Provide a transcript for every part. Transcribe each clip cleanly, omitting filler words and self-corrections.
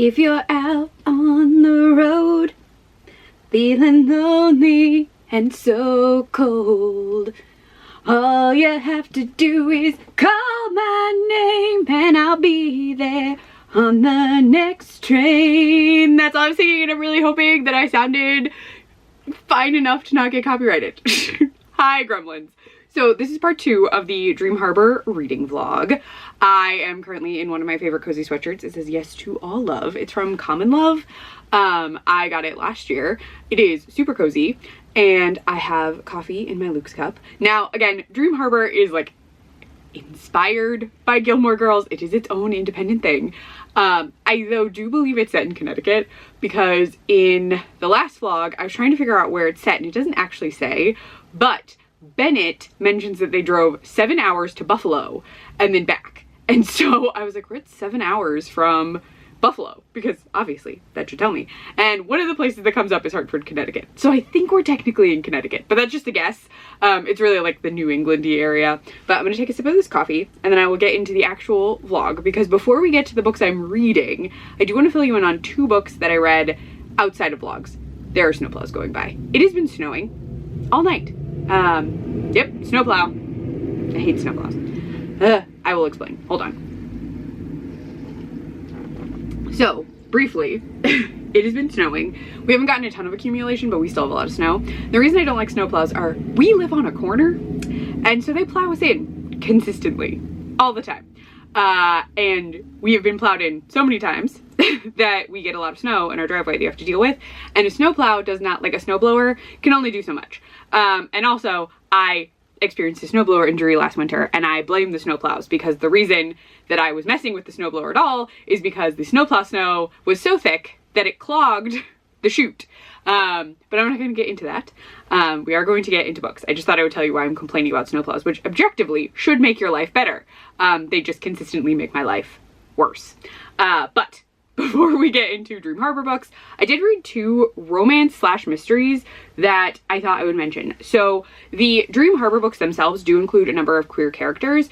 If you're out on the road, feeling lonely and so cold, all you have to do is call my name and I'll be there on the next train. That's all I'm singing, and I'm really hoping that I sounded fine enough to not get copyrighted. Hi, gremlins. So this is part 2 of the Dream Harbor reading vlog. I am currently in one of my favorite cozy sweatshirts. It says Yes to All Love. It's from Common Love. I got it last year. It is super cozy, and I have coffee in my Luke's cup. Now, again, Dream Harbor is like inspired by Gilmore Girls. It is its own independent thing. I though do believe it's set in Connecticut, because in the last vlog I was trying to figure out where it's set and it doesn't actually say, but Bennett mentions that they drove 7 hours to Buffalo and then back. And so I was like, we're at 7 hours from Buffalo, because obviously that should tell me. And one of the places that comes up is Hartford, Connecticut. So I think we're technically in Connecticut, but that's just a guess. It's really like the New England-y area. But I'm gonna take a sip of this coffee and then I will get into the actual vlog, because before we get to the books I'm reading, I do want to fill you in on 2 books that I read outside of vlogs. There are snowplows going by. It has been snowing all night. Yep, snowplow. I hate snowplows. I will explain. Hold on. So, briefly, it has been snowing. We haven't gotten a ton of accumulation, but we still have a lot of snow. The reason I don't like snowplows are we live on a corner, and so they plow us in consistently, all the time. And we have been plowed in so many times that we get a lot of snow in our driveway that you have to deal with. And a snowplow does not, like a snowblower, can only do so much. And also, I experienced a snowblower injury last winter, and I blame the snowplows, because the reason that I was messing with the snowblower at all is because the snowplow snow was so thick that it clogged the chute. But I'm not going to get into that. We are going to get into books. I just thought I would tell you why I'm complaining about snowplows, which objectively should make your life better. They just consistently make my life worse. But before we get into Dream Harbor books, I did read 2 romance/mysteries that I thought I would mention. So the Dream Harbor books themselves do include a number of queer characters.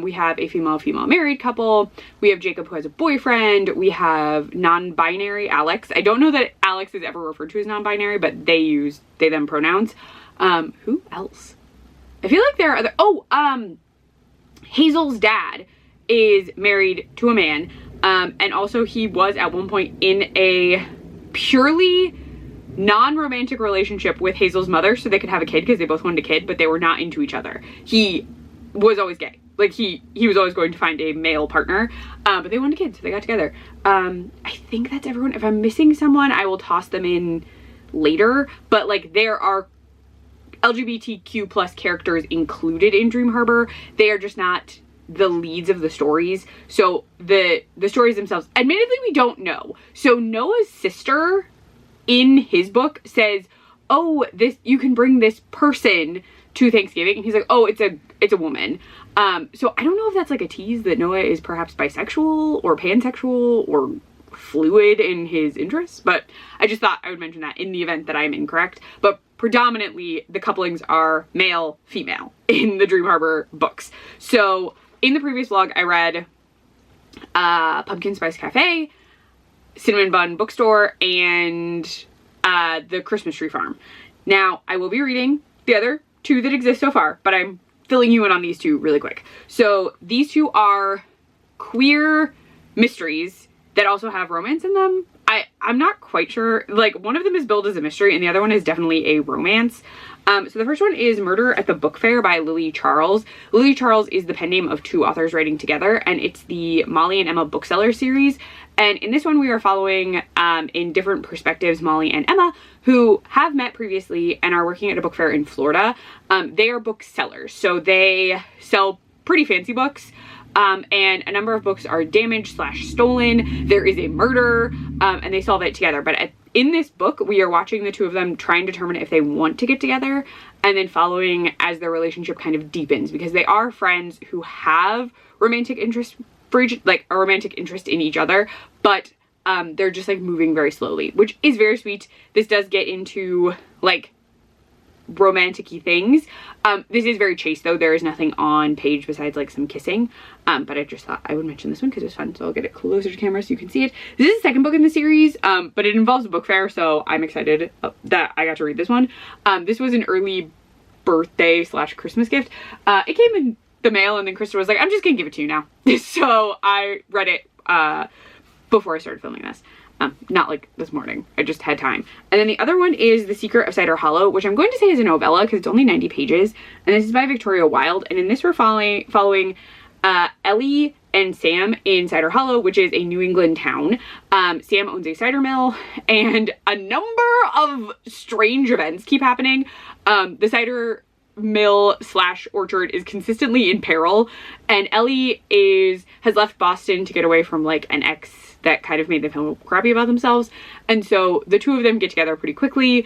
We have a female-female married couple. We have Jacob, who has a boyfriend. We have non-binary Alex. I don't know that Alex is ever referred to as non-binary, but they use they/them pronouns. Who else? I feel like there are other, Hazel's dad is married to a man. And also he was at one point in a purely non-romantic relationship with Hazel's mother so they could have a kid, because they both wanted a kid, but they were not into each other. He was always gay. Like he was always going to find a male partner, but they wanted a kid, so they got together. I think that's everyone. If I'm missing someone, I will toss them in later, but like there are LGBTQ plus characters included in Dream Harbor. They are just not the leads of the stories. So the stories themselves, admittedly, we don't know. So Noah's sister in his book says, oh, you can bring this person to Thanksgiving, and he's like, oh, it's a woman. So I don't know if that's like a tease that Noah is perhaps bisexual or pansexual or fluid in his interests, but I just thought I would mention that in the event that I'm incorrect. But predominantly the couplings are male female in the Dream Harbor books. So in the previous vlog, I read Pumpkin Spice Cafe, Cinnamon Bun Bookstore, and The Christmas Tree Farm. Now, I will be reading the other 2 that exist so far, but I'm filling you in on these 2 really quick. So these 2 are queer mysteries that also have romance in them. I'm not quite sure. Like, one of them is billed as a mystery and the other one is definitely a romance. So the first one is Murder at the Book Fair by Lily Charles. Lily Charles is the pen name of 2 authors writing together, and it's the Molly and Emma bookseller series. And in this one, we are following, in different perspectives, Molly and Emma, who have met previously and are working at a book fair in Florida. They are booksellers, so they sell pretty fancy books. And a number of books are damaged/stolen. There is a murder, and they solve it together. But in this book, we are watching the 2 of them try and determine if they want to get together, and then following as their relationship kind of deepens, because they are friends who have romantic interest for each, like a romantic interest in each other, but they're just like moving very slowly, which is very sweet. This does get into like romantic-y things. This is very chaste though. There is nothing on page besides like some kissing. But I just thought I would mention this one because it's fun. So I'll get it closer to camera so you can see it. This is the second book in the series, but it involves a book fair. So I'm excited that I got to read this one. This was an early birthday / Christmas gift. It came in the mail and then Krista was like, I'm just gonna give it to you now. So I read it before I started filming this. Not like this morning, I just had time. And then the other one is The Secret of Cider Hollow, which I'm going to say is a novella because it's only 90 pages. And this is by Victoria Wilde. And in this we're following Ellie and Sam in Cider Hollow, which is a New England town. Sam owns a cider mill and a number of strange events keep happening. The cider mill / orchard is consistently in peril, and Ellie has left Boston to get away from like an ex that kind of made them feel crappy about themselves. And so the two of them get together pretty quickly,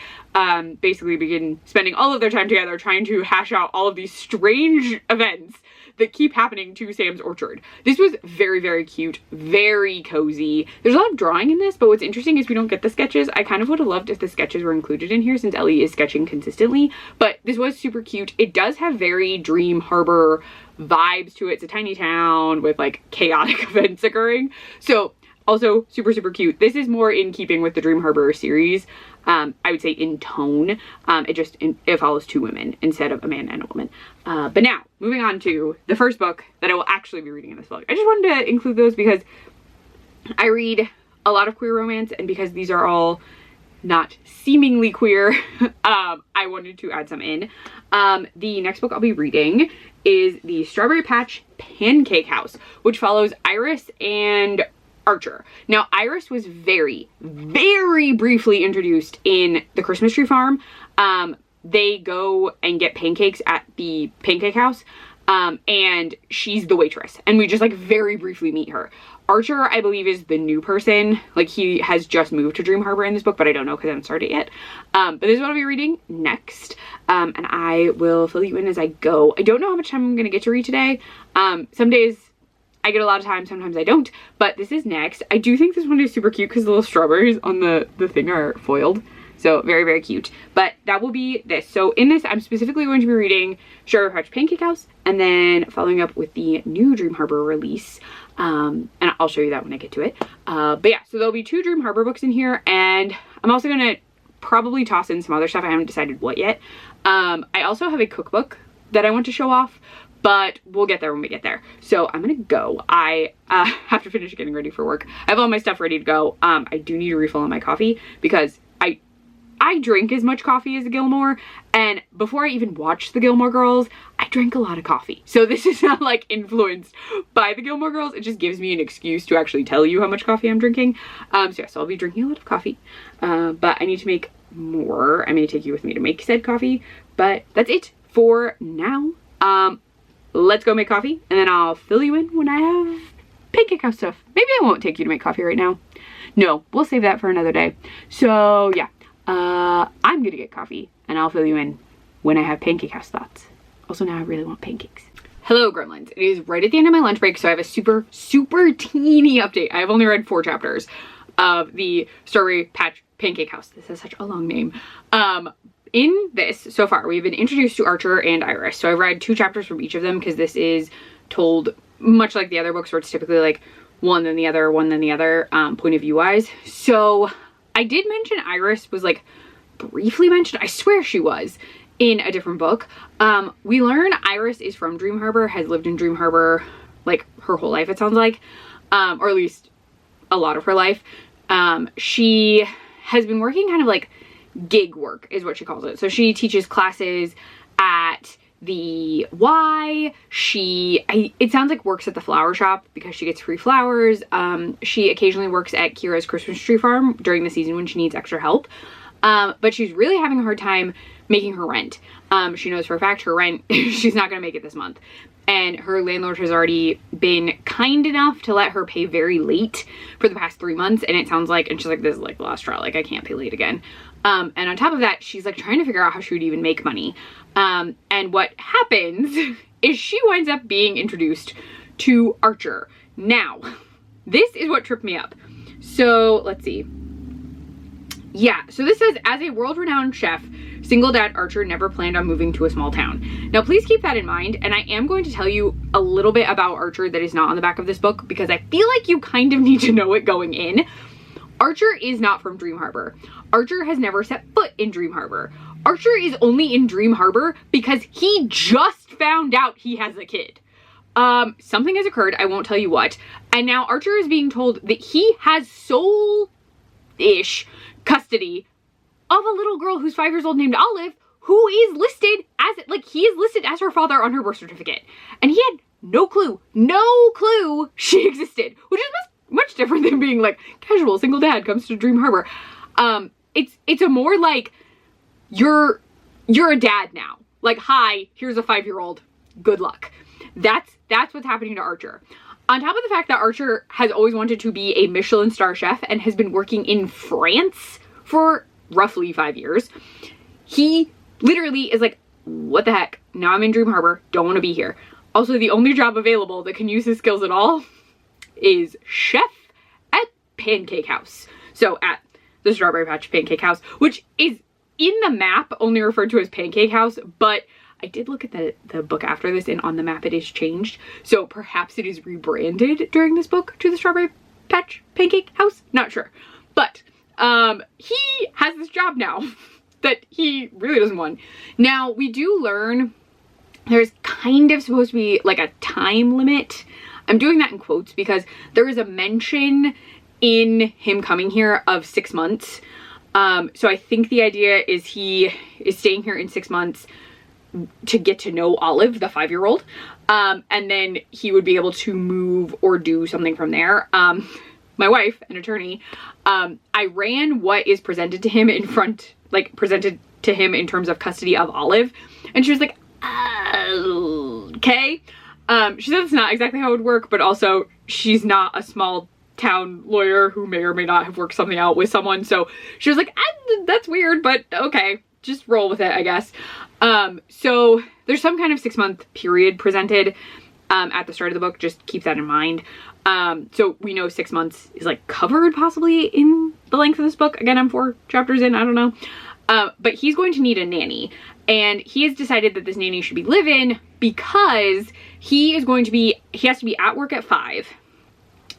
basically begin spending all of their time together trying to hash out all of these strange events that keep happening to Sam's orchard. This was very, very cute, very cozy. There's a lot of drawing in this, but what's interesting is we don't get the sketches. I kind of would have loved if the sketches were included in here since Ellie is sketching consistently, but this was super cute. It does have very Dream Harbor vibes to it. It's a tiny town with like chaotic events occurring. So also super, super cute. This is more in keeping with the Dream Harbor series. I would say in tone. It follows two women instead of a man and a woman. But now, moving on to the first book that I will actually be reading in this vlog. I just wanted to include those because I read a lot of queer romance, and because these are all not seemingly queer, I wanted to add some in. The next book I'll be reading is The Strawberry Patch Pancake House, which follows Iris and Archer. Now, Iris was very, very briefly introduced in The Christmas Tree Farm. They go and get pancakes at the pancake house, and she's the waitress, and we just like very briefly meet her. Archer, I believe, is the new person. Like, he has just moved to Dream Harbor in this book, but I don't know because I haven't started it yet. But this is what I'll be reading next, and I will fill you in as I go. I don't know how much time I'm gonna get to read today. Some days I get a lot of time, sometimes I don't, but this is next. I do think this one is super cute because the little strawberries on the thing are foiled. So very, very cute. But that will be this. So in this, I'm specifically going to be reading Strawberry Patch Pancake House and then following up with the new Dream Harbor release. And I'll show you that when I get to it. But yeah, so there'll be 2 Dream Harbor books in here, and I'm also going to probably toss in some other stuff. I haven't decided what yet. I also have a cookbook that I want to show off, but we'll get there when we get there. So I'm gonna go. I have to finish getting ready for work. I have all my stuff ready to go. I do need a refill on my coffee because I drink as much coffee as a Gilmore, and before I even watched the Gilmore Girls, I drank a lot of coffee. So this is not like influenced by the Gilmore Girls. It just gives me an excuse to actually tell you how much coffee I'm drinking. So yeah, so I'll be drinking a lot of coffee, but I need to make more. I'm gonna take you with me to make said coffee, but that's it for now. Let's go make coffee, and then I'll fill you in when I have pancake house stuff. Maybe I won't take you to make coffee right now. No, we'll save that for another day. So yeah, I'm gonna get coffee, and I'll fill you in when I have pancake house thoughts. Also, now I really want pancakes. Hello, gremlins. It is right at the end of my lunch break, so I have a super, super teeny update. I have only read 4 chapters of the Strawberry Patch Pancake House. This has such a long name. In this, so far, we've been introduced to Archer and Iris. So I've read 2 chapters from each of them because this is told much like the other books where it's typically like one then the other, point of view wise. So I did mention Iris was like briefly mentioned. I swear she was in a different book. We learn Iris is from Dream Harbor, has lived in Dream Harbor like her whole life, it sounds like, or at least a lot of her life. She has been working kind of like gig work is what she calls it. So she teaches classes at the Y. It sounds like works at the flower shop because she gets free flowers. She occasionally works at Kira's Christmas Tree Farm during the season when she needs extra help. But she's really having a hard time making her rent. She knows for a fact her rent, she's not gonna make it this month. And her landlord has already been kind enough to let her pay very late for the past 3 months. And it sounds like, and she's like, this is like the last straw, like I can't pay late again. And on top of that, she's like trying to figure out how she would even make money. And what happens is she winds up being introduced to Archer. Now, this is what tripped me up. So let's see. Yeah, so this says, as a world-renowned chef, Single dad Archer never planned on moving to a small town. Now, please keep that in mind, and I am going to tell you a little bit about Archer that is not on the back of this book because I feel like you kind of need to know it going in. Archer is not from Dream Harbor. Archer has never set foot in Dream Harbor. Archer is only in Dream Harbor because he just found out he has a kid. Something has occurred, I won't tell you what, and now Archer is being told that he has sole-ish custody of a little girl who's 5 years old named Olive, who is listed as, like, he is listed as her father on her birth certificate. And he had no clue she existed, which is much different than being like, casual single dad comes to Dream Harbor. It's a more like, you're a dad now. Like, hi, here's a 5-year-old, good luck. That's what's happening to Archer. On top of the fact that Archer has always wanted to be a Michelin star chef and has been working in France for roughly 5 years, he literally is like, what the heck? Now I'm in Dream Harbor, don't want to be here. Also, the only job available that can use his skills at all is chef at Pancake House. So at the Strawberry Patch Pancake House, which is in the map only referred to as Pancake House, but I did look at the book after this, and on the map it is changed. So perhaps it is rebranded during this book to the Strawberry Patch Pancake House. Not sure. But he has this job now that he really doesn't want. Now, we do learn there's kind of supposed to be like a time limit. I'm doing that in quotes because there is a mention in him coming here of 6 months. So I think the idea is he is staying here in 6 months to get to know Olive, the 5-year-old, and then he would be able to move or do something from there. My wife, an attorney, I ran what is presented to him presented to him in terms of custody of Olive, and she was like, okay. She said it's not exactly how it would work, but also she's not a small town lawyer who may or may not have worked something out with someone, so she was like, that's weird, but okay, just roll with it, I guess. So there's some kind of 6-month period presented at the start of the book. Just keep that in mind. So we know 6 months is like covered possibly in the length of this book. Again, I'm 4 chapters in, I don't know. But he's going to need a nanny, and he has decided that this nanny should be live-in because he has to be at work at 5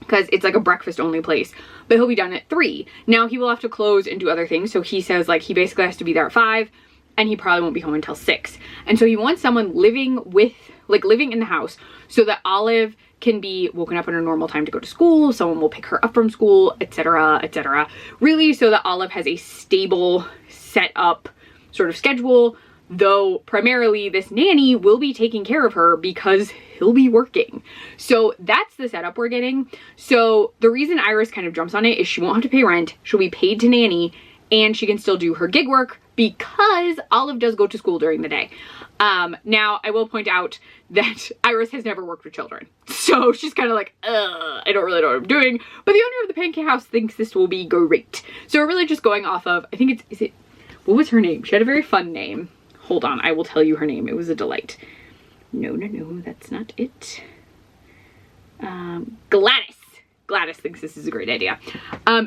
because it's like a breakfast only place, but he'll be done at 3. Now he will have to close and do other things. So he says like he basically has to be there at 5 and he probably won't be home until 6. And so he wants someone living in the house so that Olive can be woken up at a normal time to go to school. Someone will pick her up from school, etc., etc. Really, so that Olive has a stable, set up sort of schedule, though primarily this nanny will be taking care of her because he'll be working. So that's the setup we're getting. So the reason Iris kind of jumps on it is she won't have to pay rent, she'll be paid to nanny, and she can still do her gig work because Olive does go to school during the day. Now, I will point out that Iris has never worked with children. So she's kind of like, I don't really know what I'm doing. But the owner of the Pancake House thinks this will be great. So we're really just going off of, I think what was her name? She had a very fun name. Hold on, I will tell you her name. It was a delight. No, that's not it. Gladys. Gladys thinks this is a great idea.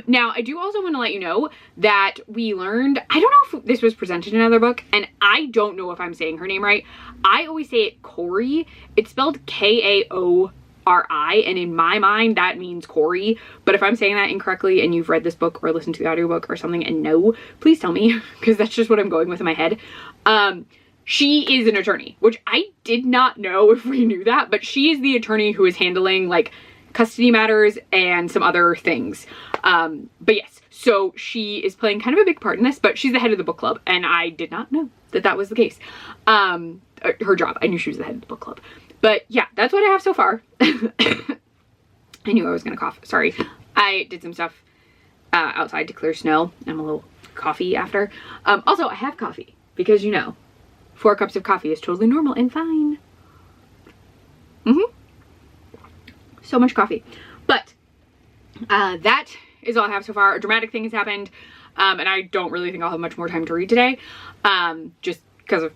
Now, I do also want to let you know that we learned, I don't know if this was presented in another book, and I don't know if I'm saying her name right. I always say it Corey. It's spelled K-A-O-R-I, and in my mind, that means Corey. But if I'm saying that incorrectly and you've read this book or listened to the audiobook or something and no, please tell me, because that's just what I'm going with in my head. She is an attorney, which I did not know if we knew that, but she is the attorney who is handling, like, custody matters and some other things. But yes, so she is playing kind of a big part in this, but she's the head of the book club, and I did not know that that was the case. Her job, I knew she was the head of the book club. But yeah, that's what I have so far. I knew I was gonna cough, sorry. I did some stuff outside to clear snow. I'm a little coffee after. Also, I have coffee because, you know, 4 cups of coffee is totally normal and fine. So much coffee. But that is all I have so far. A dramatic thing has happened, and I don't really think I'll have much more time to read today, just because of,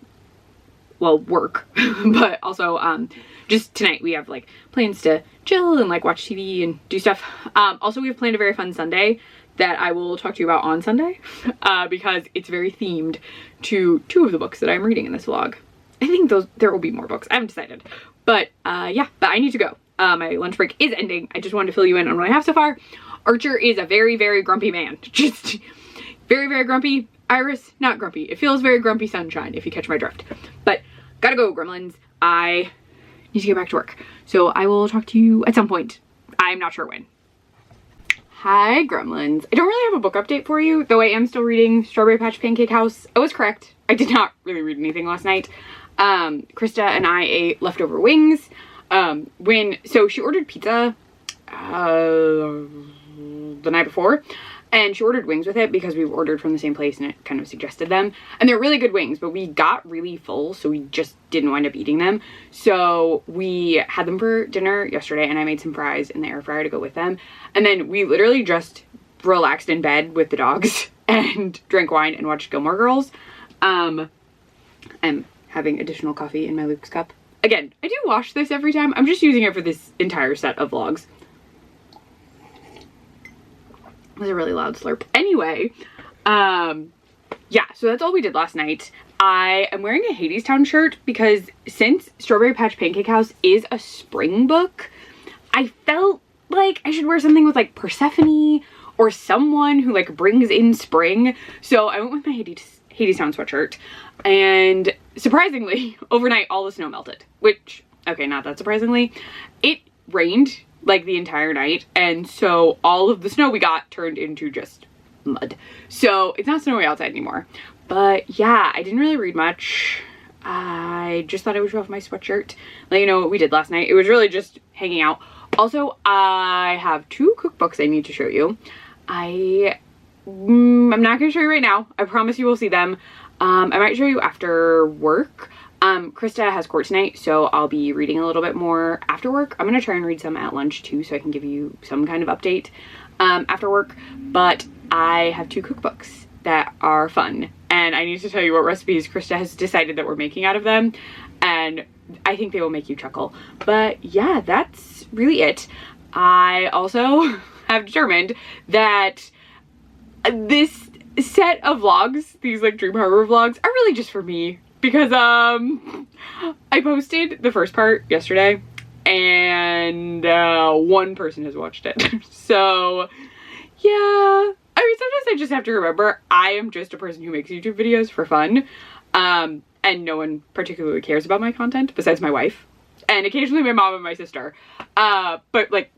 well, work. But also just tonight we have like plans to chill and like watch TV and do stuff. Also, we have planned a very fun Sunday that I will talk to you about on Sunday because it's very themed to 2 of the books that I'm reading in this vlog. I think there will be more books. I haven't decided. But yeah, but I need to go. My lunch break is ending. I just wanted to fill you in on what I have so far. Archer is a very, very grumpy man. Just very, very grumpy. Iris, not grumpy. It feels very grumpy sunshine, if you catch my drift. But gotta go, gremlins. I need to get back to work. So I will talk to you at some point. I'm not sure when. Hi, gremlins. I don't really have a book update for you, though I am still reading Strawberry Patch Pancake House. I was correct. I did not really read anything last night. Krista and I ate leftover wings. So she ordered pizza the night before, and she ordered wings with it because we ordered from the same place and it kind of suggested them. And they're really good wings, but we got really full, so we just didn't wind up eating them. So we had them for dinner yesterday, and I made some fries in the air fryer to go with them. And then we literally just relaxed in bed with the dogs and drank wine and watched Gilmore Girls. I'm having additional coffee in my Luke's cup. Again, I do wash this every time. I'm just using it for this entire set of vlogs. That was a really loud slurp. Anyway, yeah, so that's all we did last night. I am wearing a Hadestown shirt because since Strawberry Patch Pancake House is a spring book, I felt like I should wear something with like Persephone or someone who like brings in spring. So I went with my Hadestown sweatshirt, and surprisingly, overnight all the snow melted, which, okay, not that surprisingly. It rained like the entire night, and so all of the snow we got turned into just mud. So it's not snowy outside anymore. But yeah, I didn't really read much. I just thought I would show off my sweatshirt, let you know what we did last night. It was really just hanging out. Also, I have 2 cookbooks I need to show you. I'm not gonna show you right now. I promise you will see them. I might show you after work. Krista has court tonight, so I'll be reading a little bit more after work. I'm gonna try and read some at lunch too, so I can give you some kind of update after work. But I have 2 cookbooks that are fun, and I need to tell you what recipes Krista has decided that we're making out of them, and I think they will make you chuckle. But yeah, that's really it. I also have determined that this set of vlogs, these like Dream Harbor vlogs, are really just for me. Because I posted the first part yesterday, and 1 person has watched it. So yeah, I mean, sometimes I just have to remember I am just a person who makes YouTube videos for fun, and no one particularly cares about my content besides my wife and occasionally my mom and my sister, but like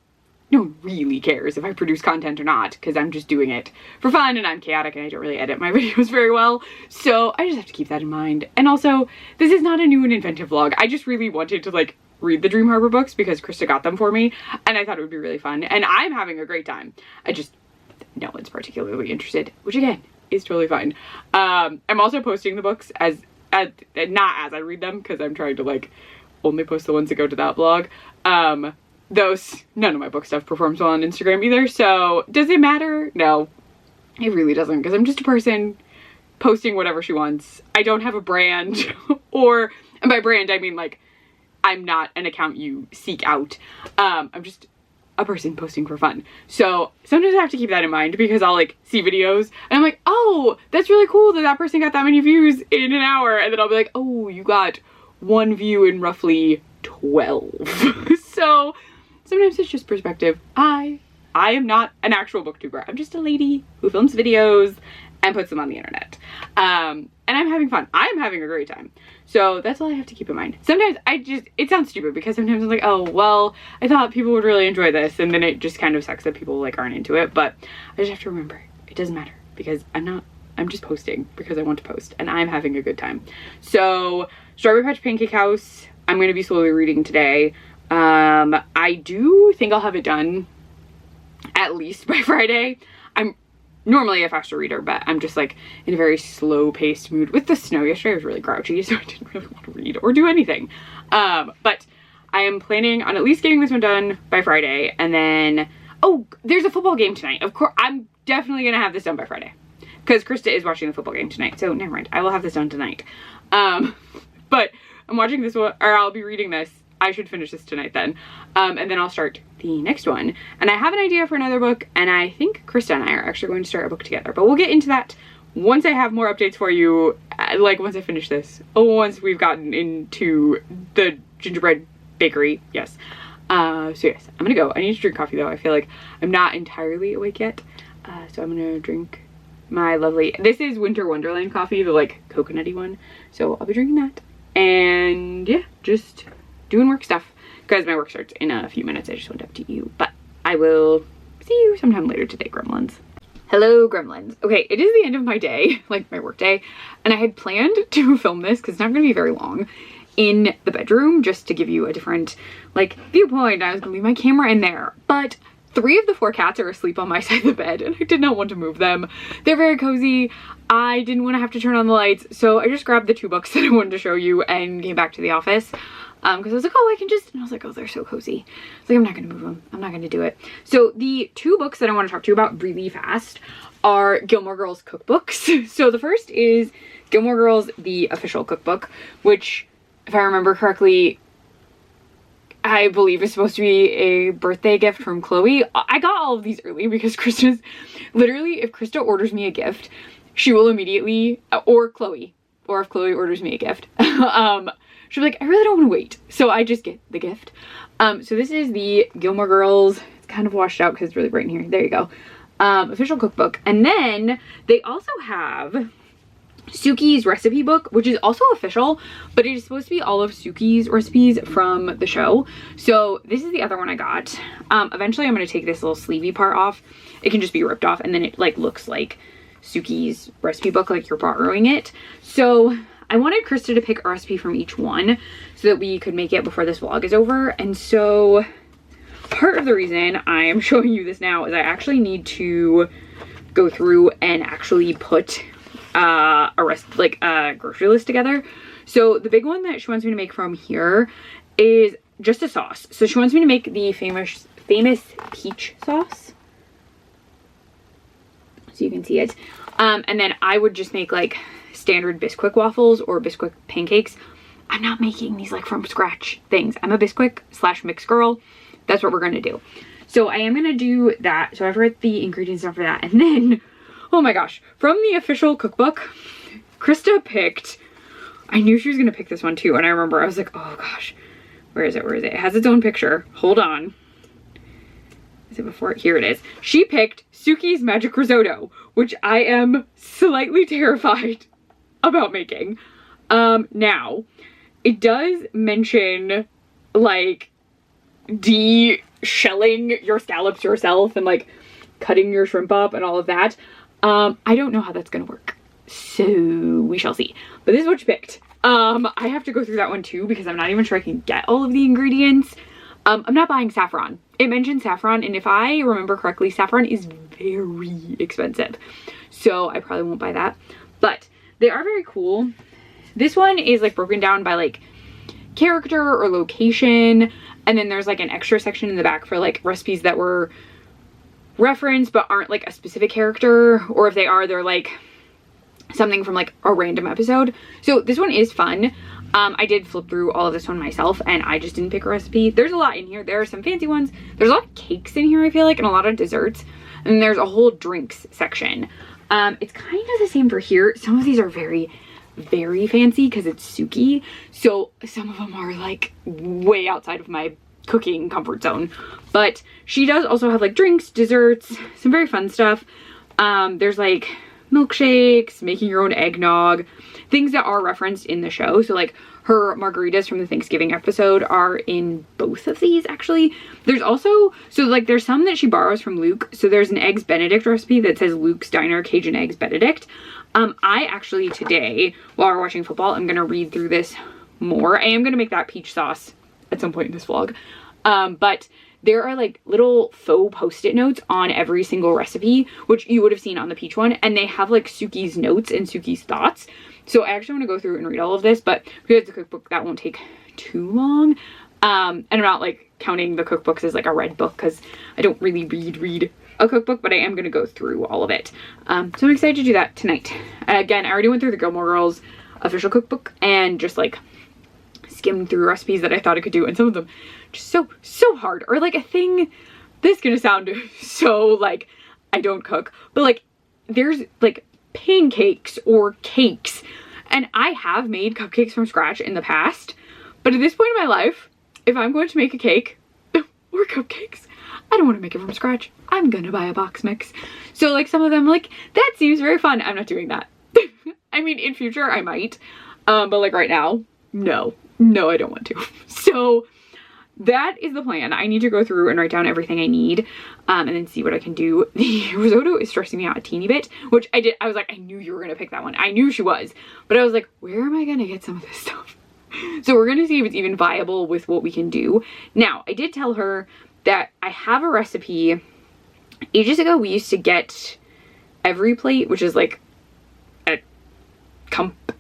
no one really cares if I produce content or not, because I'm just doing it for fun, and I'm chaotic and I don't really edit my videos very well. So I just have to keep that in mind. And also, this is not a new and inventive vlog. I just really wanted to like read the Dream Harbor books because Krista got them for me, and I thought it would be really fun, and I'm having a great time. No one's particularly interested, which again is totally fine. I'm also posting the books as not as I read them, because I'm trying to like only post the ones that go to that vlog. None of my book stuff performs well on Instagram either, so does it matter? No, it really doesn't, because I'm just a person posting whatever she wants. I don't have a brand, and by brand I mean like I'm not an account you seek out. I'm just a person posting for fun. So sometimes I have to keep that in mind, because I'll like see videos and I'm like, oh, that's really cool that person got that many views in an hour, and then I'll be like, oh, you got 1 view in roughly 12. So sometimes it's just perspective. I am not an actual booktuber. I'm just a lady who films videos and puts them on the internet. And I'm having fun. I'm having a great time. So that's all I have to keep in mind. Sometimes it sounds stupid, because sometimes I'm like, oh, well, I thought people would really enjoy this, and then it just kind of sucks that people like aren't into it. But I just have to remember, it doesn't matter, because I'm just posting because I want to post, and I'm having a good time. So Strawberry Patch Pancake House, I'm going to be slowly reading today. I do think I'll have it done at least by Friday. I'm normally a faster reader, but I'm just like in a very slow paced mood. With the snow yesterday, I was really grouchy, so I didn't really want to read or do anything. But I am planning on at least getting this one done by Friday, and then, oh, there's a football game tonight. Of course, I'm definitely gonna have this done by Friday, because Krista is watching the football game tonight, so never mind, I will have this done tonight. But I'm watching this one, or I'll be reading this I should finish this tonight then. And then I'll start the next one. And I have an idea for another book, and I think Krista and I are actually going to start a book together, but we'll get into that once I have more updates for you, like once I finish this. Once we've gotten into the gingerbread bakery, yes. So yes, I'm gonna go. I need to drink coffee though. I feel like I'm not entirely awake yet. So I'm gonna drink my lovely, this is Winter Wonderland coffee, the like coconutty one. So I'll be drinking that. And yeah, just doing work stuff because my work starts in a few minutes. I just went up to you, but I will see you sometime later today, gremlins. Hello, gremlins. Okay, it is the end of my day, like my work day, and I had planned to film this because it's not gonna be very long in the bedroom just to give you a different like viewpoint. I was gonna leave my camera in there, but 3 of the 4 cats are asleep on my side of the bed and I did not want to move them. They're very cozy. I didn't want to have to turn on the lights, so I just grabbed the 2 books that I wanted to show you and came back to the office. Because I was like, oh, I can just, and I was like, oh, they're so cozy. I was like, I'm not gonna move them. I'm not gonna do it. So the 2 books that I want to talk to you about really fast are Gilmore Girls cookbooks. So the first is Gilmore Girls, the official cookbook, which, if I remember correctly, I believe is supposed to be a birthday gift from Chloe. I got all of these early because Krista's, literally, if Krista orders me a gift, she will immediately, or if Chloe orders me a gift, she'll be like, I really don't want to wait. So I just get the gift. So this is the Gilmore Girls, it's kind of washed out because it's really bright in here. There you go. Official cookbook. And then they also have Suki's recipe book, which is also official, but it is supposed to be all of Suki's recipes from the show. So this is the other one I got. Eventually I'm going to take this little sleevey part off. It can just be ripped off and then it like looks like Suki's recipe book, like you're borrowing it. So I wanted Krista to pick a recipe from each one so that we could make it before this vlog is over. And so part of the reason I am showing you this now is I actually need to go through and actually put a grocery list together. So the big one that she wants me to make from here is just a sauce. So she wants me to make the famous peach sauce, so you can see it. And then I would just make like standard Bisquick waffles or Bisquick pancakes. I'm not making these like from scratch things. I'm a Bisquick/mix girl. That's what we're gonna do. So I am gonna do that. So I've read the ingredients down for that. And then, oh my gosh, from the official cookbook, Krista picked, I knew she was gonna pick this one too. And I remember I was like, oh gosh, where is it? Where is it? It has its own picture. Hold on. Is it before? Here it is. She picked Suki's Magic Risotto, which I am slightly terrified about making. Now, it does mention like de-shelling your scallops yourself and like cutting your shrimp up and all of that. I don't know how that's gonna work, so we shall see. But this is what she picked. I have to go through that one too because I'm not even sure I can get all of the ingredients. I'm not buying saffron. It mentioned saffron, and if I remember correctly, saffron is very expensive, so I probably won't buy that. But they are very cool. This one is like broken down by like character or location, and then there's like an extra section in the back for like recipes that were referenced but aren't like a specific character, or if they are, they're like something from like a random episode. So this one is fun. I did flip through all of this one myself and I just didn't pick a recipe. There's a lot in here. There are some fancy ones. There's a lot of cakes in here, I feel like, and a lot of desserts. And there's a whole drinks section. It's kind of the same for here. Some of these are very, very fancy because it's Suki. So some of them are like way outside of my cooking comfort zone. But she does also have like drinks, desserts, some very fun stuff. There's like milkshakes, making your own eggnog, things that are referenced in the show. So like her margaritas from the Thanksgiving episode are in both of these actually. There's also, so like there's some that she borrows from Luke. So there's an Eggs Benedict recipe that says Luke's Diner Cajun Eggs Benedict. I actually today, while we're watching football, I'm gonna read through this more. I am gonna make that peach sauce at some point in this vlog. But there are like little faux post-it notes on every single recipe, which you would have seen on the peach one, and they have like Suki's notes and Suki's thoughts. So I actually want to go through and read all of this, but because it's a cookbook, that won't take too long. And I'm not like counting the cookbooks as like a read book because I don't really read a cookbook, but I am going to go through all of it. So I'm excited to do that tonight. Again, I already went through the Gilmore Girls official cookbook and just like skimmed through recipes that I thought I could do, and some of them just so hard. Or like a thing, this is gonna sound so like I don't cook, but like there's like pancakes or cakes, and I have made cupcakes from scratch in the past, but at this point in my life, if I'm going to make a cake or cupcakes, I don't want to make it from scratch. I'm gonna buy a box mix. So like some of them, like, that seems very fun. I'm not doing that. I mean, in future I might, but like right now, no, I don't want to. So that is the plan. I need to go through and write down everything I need, and then see what I can do. The risotto is stressing me out a teeny bit, which I did. I was like, I knew you were gonna pick that one. I knew she was, but I was like, where am I gonna get some of this stuff? So we're gonna see if it's even viable with what we can do. Now, I did tell her that I have a recipe. Ages ago, we used to get Every Plate, which is like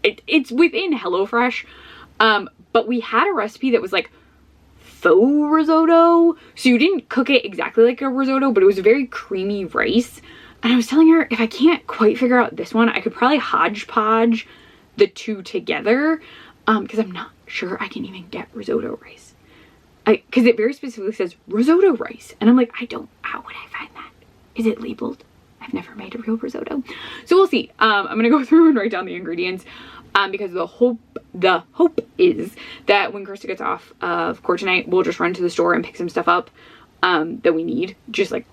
it's within HelloFresh, but we had a recipe that was like faux risotto, so you didn't cook it exactly like a risotto, but it was a very creamy rice. And I was telling her, if I can't quite figure out this one, I could probably hodgepodge the two together, because I'm not sure I can even get risotto rice, because it very specifically says risotto rice, and I'm like, how would I find that? Is it labeled? I've never made a real risotto. So we'll see. I'm gonna go through and write down the ingredients, because the hope is that when Krista gets off of court tonight, we'll just run to the store and pick some stuff up that we need, just like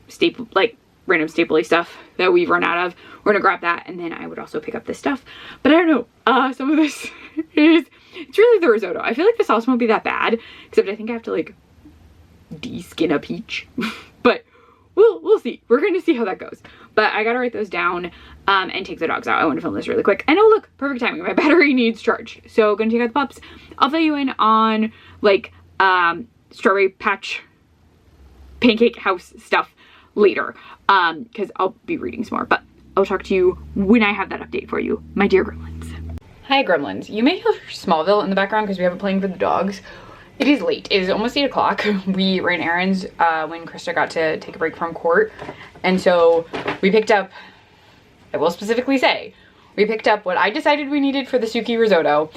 random stapley stuff that we've run out of. We're gonna grab that, and then I would also pick up this stuff. But I don't know, some of this it's really the risotto. I feel like the sauce won't be that bad, except I think I have to like de-skin a peach. But we'll see. We're gonna see how that goes. But I gotta write those down and take the dogs out. I want to film this really quick. And oh look, perfect timing. My battery needs charge. So gonna take out the pups. I'll fill you in on like Strawberry Patch Pancake House stuff later, because I'll be reading some more. But I'll talk to you when I have that update for you, my dear gremlins. Hi gremlins. You may hear Smallville in the background because we have it playing for the dogs. It is late. It is almost 8 o'clock. We ran errands when Krista got to take a break from court. And so we picked up, I will specifically say, we picked up what I decided we needed for the Suki risotto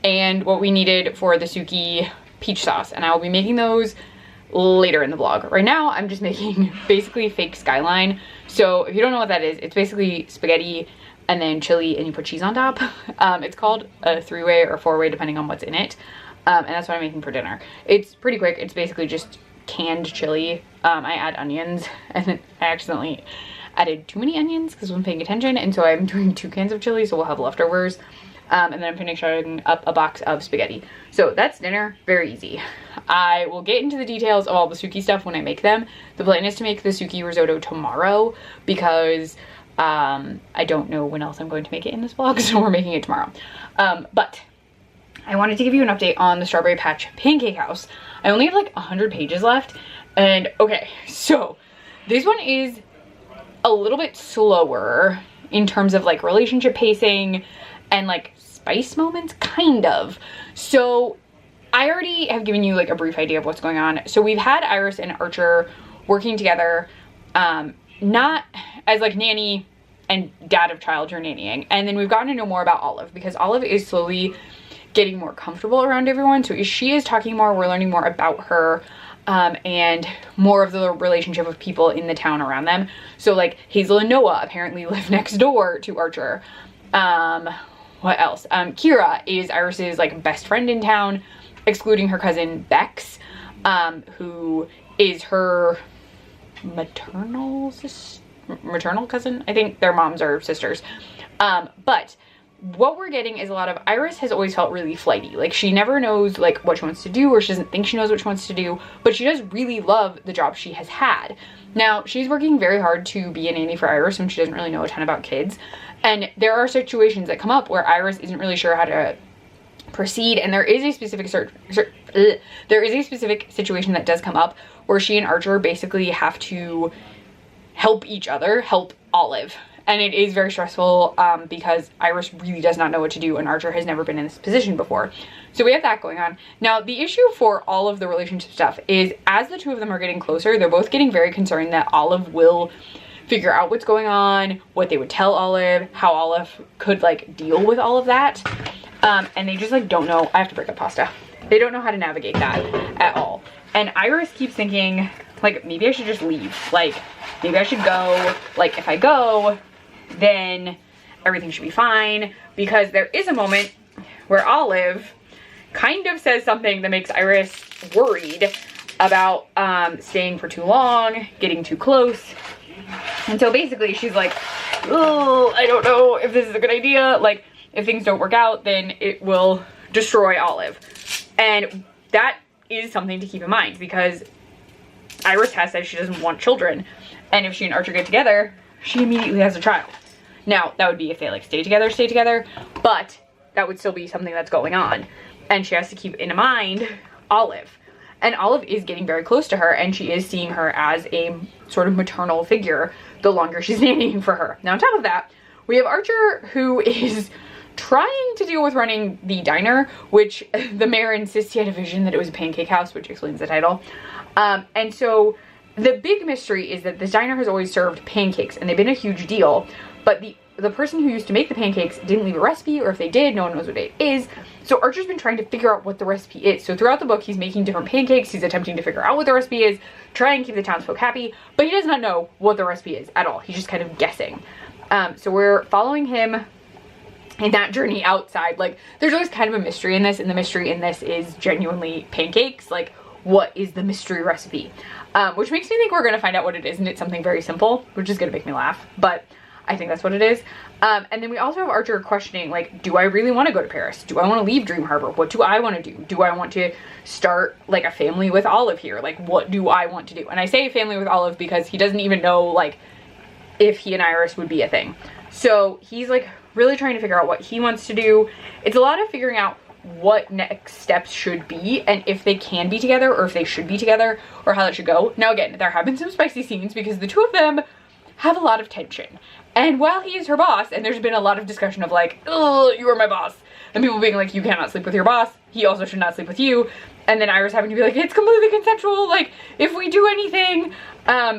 and what we needed for the Suki peach sauce. And I will be making those later in the vlog. Right now, I'm just making basically fake skyline. So if you don't know what that is, it's basically spaghetti and then chili and you put cheese on top. It's called a 3-way or 4-way depending on what's in it. And that's what I'm making for dinner. It's pretty quick. It's basically just canned chili. I add onions, and then I accidentally added too many onions because I wasn't paying attention, and so I'm doing 2 cans of chili, so we'll have leftovers. And then I'm finishing up a box of spaghetti. So that's dinner. Very easy. I will get into the details of all the Suki stuff when I make them. The plan is to make the Suki risotto tomorrow because I don't know when else I'm going to make it in this vlog, so we're making it tomorrow. But I wanted to give you an update on the Strawberry Patch Pancake House. I only have like 100 pages left, and okay, so this one is a little bit slower in terms of like relationship pacing and like spice moments, kind of. So I already have given you like a brief idea of what's going on. So we've had Iris and Archer working together, not as like nanny and dad of child you're nannying, and then we've gotten to know more about Olive because Olive is slowly getting more comfortable around everyone. So she is talking more, we're learning more about her, and more of the relationship with people in the town around them. So like Hazel and Noah apparently live next door to Archer. What else? Kira is Iris's like best friend in town, excluding her cousin Bex, who is her maternal cousin. I think their moms are sisters. But what we're getting is a lot of Iris has always felt really flighty. Like she never knows like what she wants to do, or she doesn't think she knows what she wants to do, but she does really love the job she has had. Now she's working very hard to be a nanny for Iris when she doesn't really know a ton about kids. And there are situations that come up where Iris isn't really sure how to proceed, and there is a specific situation that does come up where she and Archer basically have to help each other, help Olive. And it is very stressful because Iris really does not know what to do, and Archer has never been in this position before. So we have that going on. Now, the issue for all of the relationship stuff is as the two of them are getting closer, they're both getting very concerned that Olive will figure out what's going on, what they would tell Olive, how Olive could like deal with all of that. And they just like don't know. I have to break up pasta. They don't know how to navigate that at all. And Iris keeps thinking, like, maybe I should just leave. Like, maybe I should go. Like, if I go, then everything should be fine. Because there is a moment where Olive kind of says something that makes Iris worried about staying for too long, getting too close. And so basically she's like, oh, I don't know if this is a good idea. Like, if things don't work out, then it will destroy Olive. And that is something to keep in mind, because Iris has said she doesn't want children. And if she and Archer get together, she immediately has a child. Now, that would be if they like stay together, but that would still be something that's going on. And she has to keep in mind Olive. And Olive is getting very close to her, and she is seeing her as a sort of maternal figure the longer she's nannying for her. Now, on top of that, we have Archer, who is trying to deal with running the diner, which the mayor insists he had a vision that it was a pancake house, which explains the title. And so the big mystery is that this diner has always served pancakes, and they've been a huge deal, but the person who used to make the pancakes didn't leave a recipe, or if they did, no one knows what it is. So Archer's been trying to figure out what the recipe is. So throughout the book, he's making different pancakes. He's attempting to figure out what the recipe is, try and keep the townsfolk happy, but he does not know what the recipe is at all. He's just kind of guessing. So we're following him in that journey outside. Like, there's always kind of a mystery in this, and the mystery in this is genuinely pancakes. Like, what is the mystery recipe? Which makes me think we're gonna find out what it is, and it's something very simple, which is gonna make me laugh, but I think that's what it is. And then we also have Archer questioning, like, do I really want to go to Paris? Do I want to leave Dream Harbor? What do I want to do? Do I want to start like a family with Olive here? Like, what do I want to do? And I say family with Olive because he doesn't even know like if he and Iris would be a thing. So he's like really trying to figure out what he wants to do. It's a lot of figuring out what next steps should be, and if they can be together, or if they should be together, or how that should go. Now again, there have been some spicy scenes because the two of them have a lot of tension. And while he is her boss, and there's been a lot of discussion of like, oh, you are my boss, and people being like, you cannot sleep with your boss, he also should not sleep with you, and then Iris having to be like, it's completely consensual, like, if we do anything,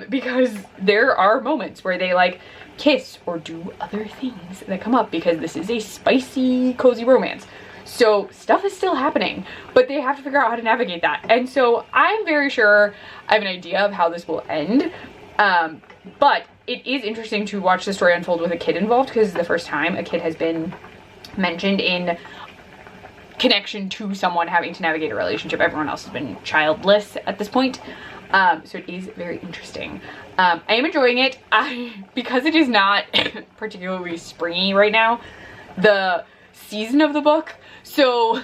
because there are moments where they like kiss or do other things that come up, because this is a spicy, cozy romance. So stuff is still happening, but they have to figure out how to navigate that. And so I'm very sure I have an idea of how this will end, but it is interesting to watch the story unfold with a kid involved, because it's the first time a kid has been mentioned in connection to someone having to navigate a relationship. Everyone else has been childless at this point. So it is very interesting. I am enjoying it. Because it is not particularly springy right now, the season of the book, so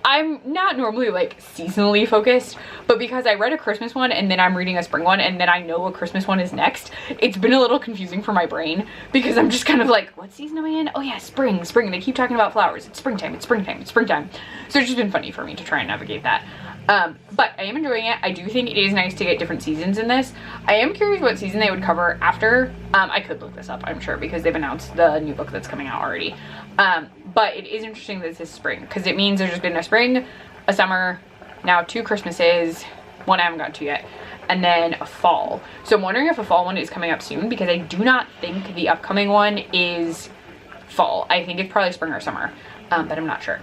I'm not normally like seasonally focused, but because I read a Christmas one and then I'm reading a spring one and then I know a Christmas one is next, it's been a little confusing for my brain, because I'm just kind of like, what season am I in? Oh yeah, spring. They keep talking about flowers. It's springtime. So it's just been funny for me to try and navigate that. But I am enjoying it. I do think it is nice to get different seasons in this. I am curious what season they would cover after. I could look this up, I'm sure, because they've announced the new book that's coming out already. But it is interesting that this is spring, because it means there's just been a spring, a summer, now 2 Christmases, one I haven't gotten to yet, and then a fall. So I'm wondering if a fall one is coming up soon, because I do not think the upcoming one is fall. I think it's probably spring or summer, but I'm not sure.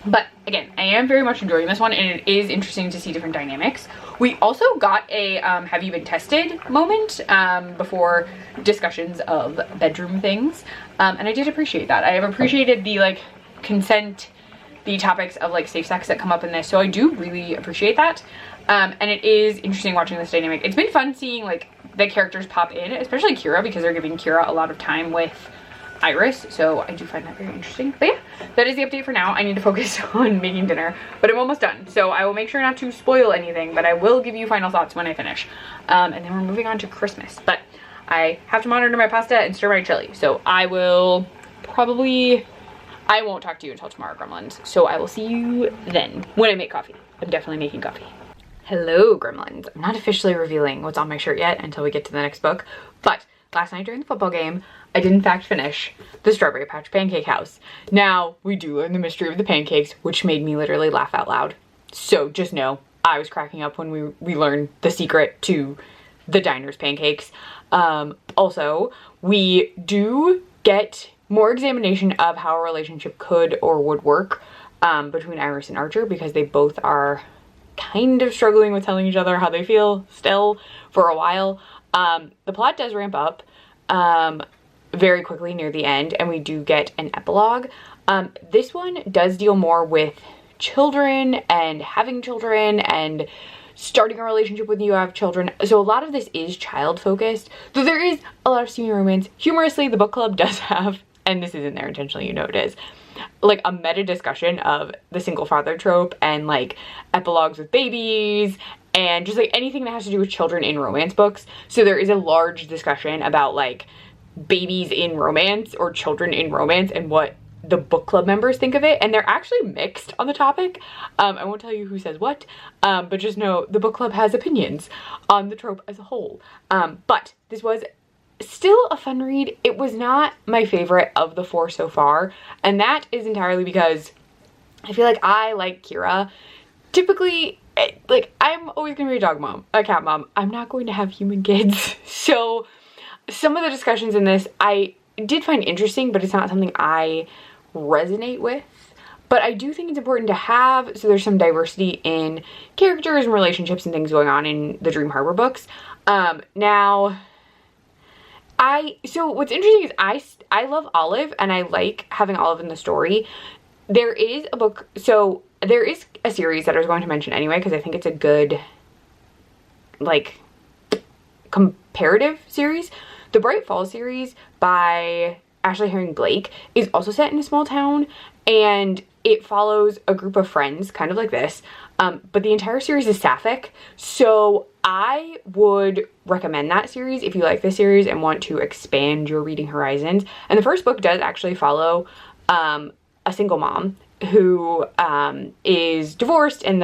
But again, I am very much enjoying this one, and it is interesting to see different dynamics. We also got a have you been tested moment before discussions of bedroom things, and I did appreciate that. I have appreciated the like consent, the topics of like safe sex that come up in this, so I do really appreciate that. And it is interesting watching this dynamic. It's been fun seeing like the characters pop in, especially Kira, because they're giving Kira a lot of time with Iris, so I do find that very interesting. But yeah, that is the update for now. I need to focus on making dinner, but I'm almost done, so I will make sure not to spoil anything, but I will give you final thoughts when I finish. And then we're moving on to Christmas, but I have to monitor my pasta and stir my chili, so I will probably, I won't talk to you until tomorrow, Gremlins, so I will see you then when I make coffee. I'm definitely making coffee. Hello, Gremlins. I'm not officially revealing what's on my shirt yet until we get to the next book, but last night during the football game, I did in fact finish the Strawberry Patch Pancake House. Now, we do learn the mystery of the pancakes, which made me literally laugh out loud. So just know, I was cracking up when we learned the secret to the diner's pancakes. Also, we do get more examination of how a relationship could or would work between Iris and Archer, because they both are kind of struggling with telling each other how they feel still for a while. The plot does ramp up very quickly near the end, and we do get an epilogue. This one does deal more with children and having children and starting a relationship when you have children. So a lot of this is child focused, though there is a lot of steamy romance. Humorously, the book club does have, and this isn't there intentionally, you know it is, like a meta discussion of the single father trope and like epilogues with babies and just like anything that has to do with children in romance books. So there is a large discussion about like babies in romance or children in romance and what the book club members think of it, and they're actually mixed on the topic. I won't tell you who says what, but just know the book club has opinions on the trope as a whole. But this was still a fun read. It was not my favorite of the 4 so far, and that is entirely because I feel like I, like Kira, typically, like, I'm always gonna be a dog mom, a cat mom. I'm not going to have human kids. So some of the discussions in this I did find interesting, but it's not something I resonate with. But I do think it's important to have, so there's some diversity in characters and relationships and things going on in the Dream Harbor books. So what's interesting is I love Olive, and I like having Olive in the story. There is a book, so there is a series that I was going to mention anyway, because I think it's a good, like, comparative series. The Bright Falls series by Ashley Herring Blake is also set in a small town, and it follows a group of friends, kind of like this, but the entire series is sapphic. So I would recommend that series if you like this series and want to expand your reading horizons. And the first book does actually follow a single mom who is divorced, and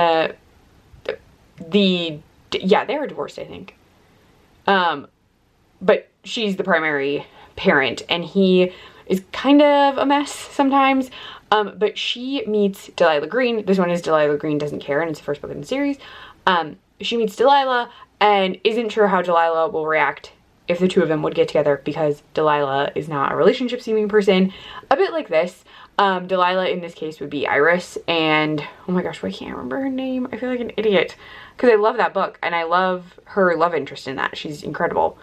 yeah, they are divorced, I think. But she's the primary parent, and he is kind of a mess sometimes. But she meets Delilah Green. This one is Delilah Green Doesn't Care, and it's the first book in the series. She meets Delilah and isn't sure how Delilah will react if the two of them would get together, because Delilah is not a relationship seeming person. A bit like this. Delilah in this case would be Iris, and oh my gosh, why can't I remember her name? I feel like an idiot, because I love that book and I love her love interest in that. She's incredible.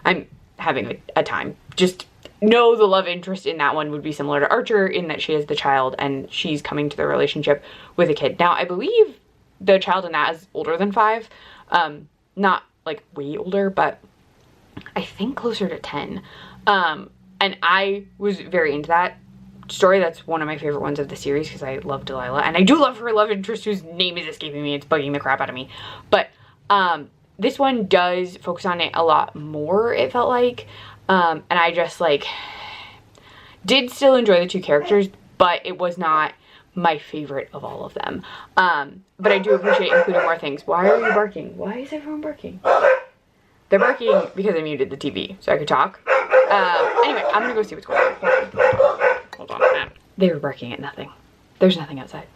I'm having a time. Just know the love interest in that one would be similar to Archer in that she is the child and she's coming to the relationship with a kid. Now, I believe the child in that is older than 5. Not like way older, but I think closer to 10. And I was very into that story. That's one of my favorite ones of the series because I love Delilah. And I do love her love interest whose name is escaping me. It's bugging the crap out of me. But this one does focus on it a lot more, it felt like. And I just like did still enjoy the 2 characters, but it was not my favorite of all of them. But I do appreciate including more things. Why are you barking? Why is everyone barking? They're barking because I muted the TV so I could talk. Anyway, I'm gonna go see what's going on. Hold on. They were barking at nothing. There's nothing outside.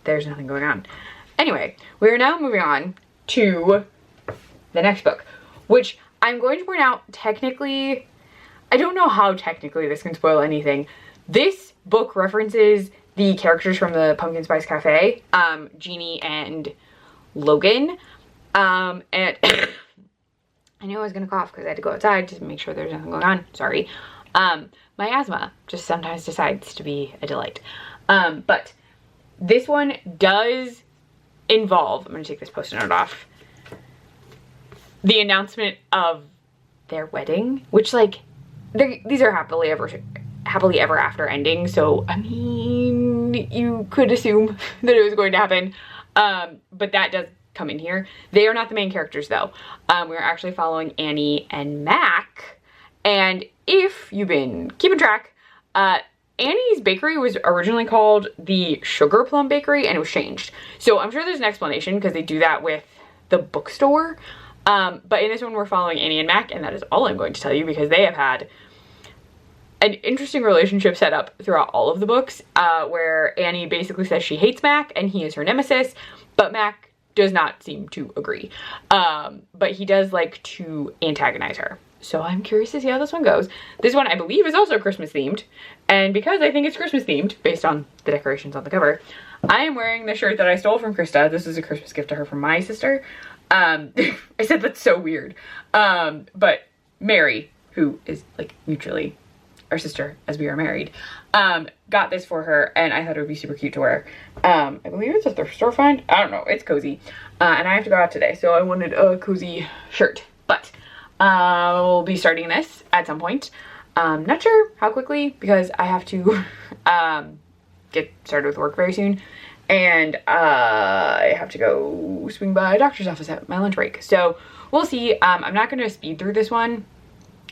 There's nothing going on. Anyway, we are now moving on to the next book, which I'm going to point out technically, I don't know how technically this can spoil anything. This book references the characters from the Pumpkin Spice Cafe, Jeannie and Logan. And I knew I was gonna cough because I had to go outside to make sure there's nothing going on. Sorry. My asthma just sometimes decides to be a delight. But this one does involve, I'm gonna take this post-it note off, the announcement of their wedding, which like, these are happily ever after endings. So, I mean, you could assume that it was going to happen. But that does come in here. They are not the main characters though. We're actually following Annie and Mac. And if you've been keeping track, Annie's bakery was originally called the Sugar Plum Bakery and it was changed. So I'm sure there's an explanation because they do that with the bookstore. But in this one we're following Annie and Mac, and that is all I'm going to tell you because they have had an interesting relationship set up throughout all of the books, where Annie basically says she hates Mac and he is her nemesis, but Mac does not seem to agree. But he does like to antagonize her. So I'm curious to see how this one goes. This one I believe is also Christmas themed. And because I think it's Christmas themed, based on the decorations on the cover, I am wearing the shirt that I stole from Krista. This is a Christmas gift to her from my sister. I said that's so weird. But Mary, who is like mutually our sister as we are married, got this for her, and I thought it would be super cute to wear. I believe it's a thrift store find. I don't know. It's cozy. And I have to go out today, so I wanted a cozy shirt. But we'll be starting this at some point. Not sure how quickly, because I have to get started with work very soon. And I have to go swing by a doctor's office at my lunch break. So we'll see. I'm not going to speed through this one.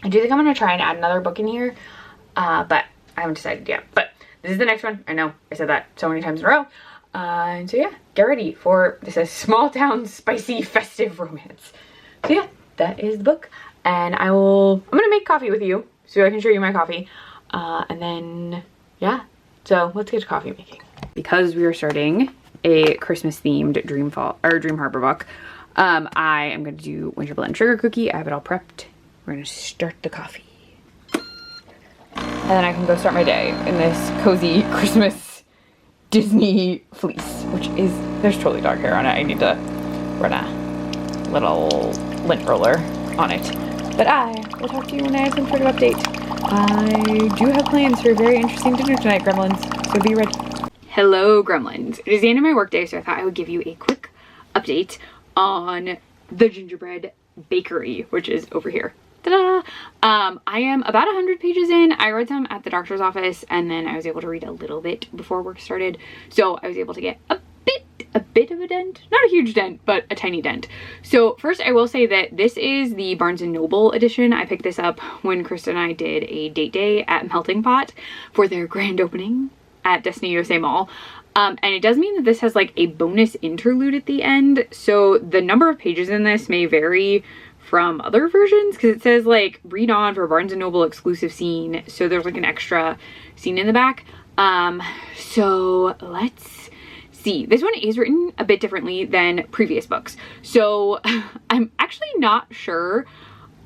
I do think I'm going to try and add another book in here. But I haven't decided yet. But this is the next one. I know I said that so many times in a row. And so yeah, get ready for, this is small town spicy festive romance. So yeah, that is the book. And I'm going to make coffee with you so I can show you my coffee. And then yeah, so let's get to coffee making. Because we are starting a Christmas themed Dream Harbor book, I am going to do Winter Blend Sugar Cookie. I have it all prepped. We're going to start the coffee. And then I can go start my day in this cozy Christmas Disney fleece, which is, there's totally dog hair on it. I need to run a little lint roller on it. But I will talk to you when I have some sort of update. I do have plans for a very interesting dinner tonight, Gremlins, so be ready. Hello, Gremlins. It is the end of my workday, so I thought I would give you a quick update on the Gingerbread Bakery, which is over here. Ta-da! I am about 100 pages in. I read some at the doctor's office, and then I was able to read a little bit before work started. So I was able to get a bit of a dent. Not a huge dent, but a tiny dent. So first I will say that this is the Barnes & Noble edition. I picked this up when Krista and I did a date day at Melting Pot for their grand opening at Destiny USA Mall. And it does mean that this has like a bonus interlude at the end. So the number of pages in this may vary from other versions, because it says like read on for Barnes & Noble exclusive scene. So there's like an extra scene in the back. So let's see. This one is written a bit differently than previous books. So I'm actually not sure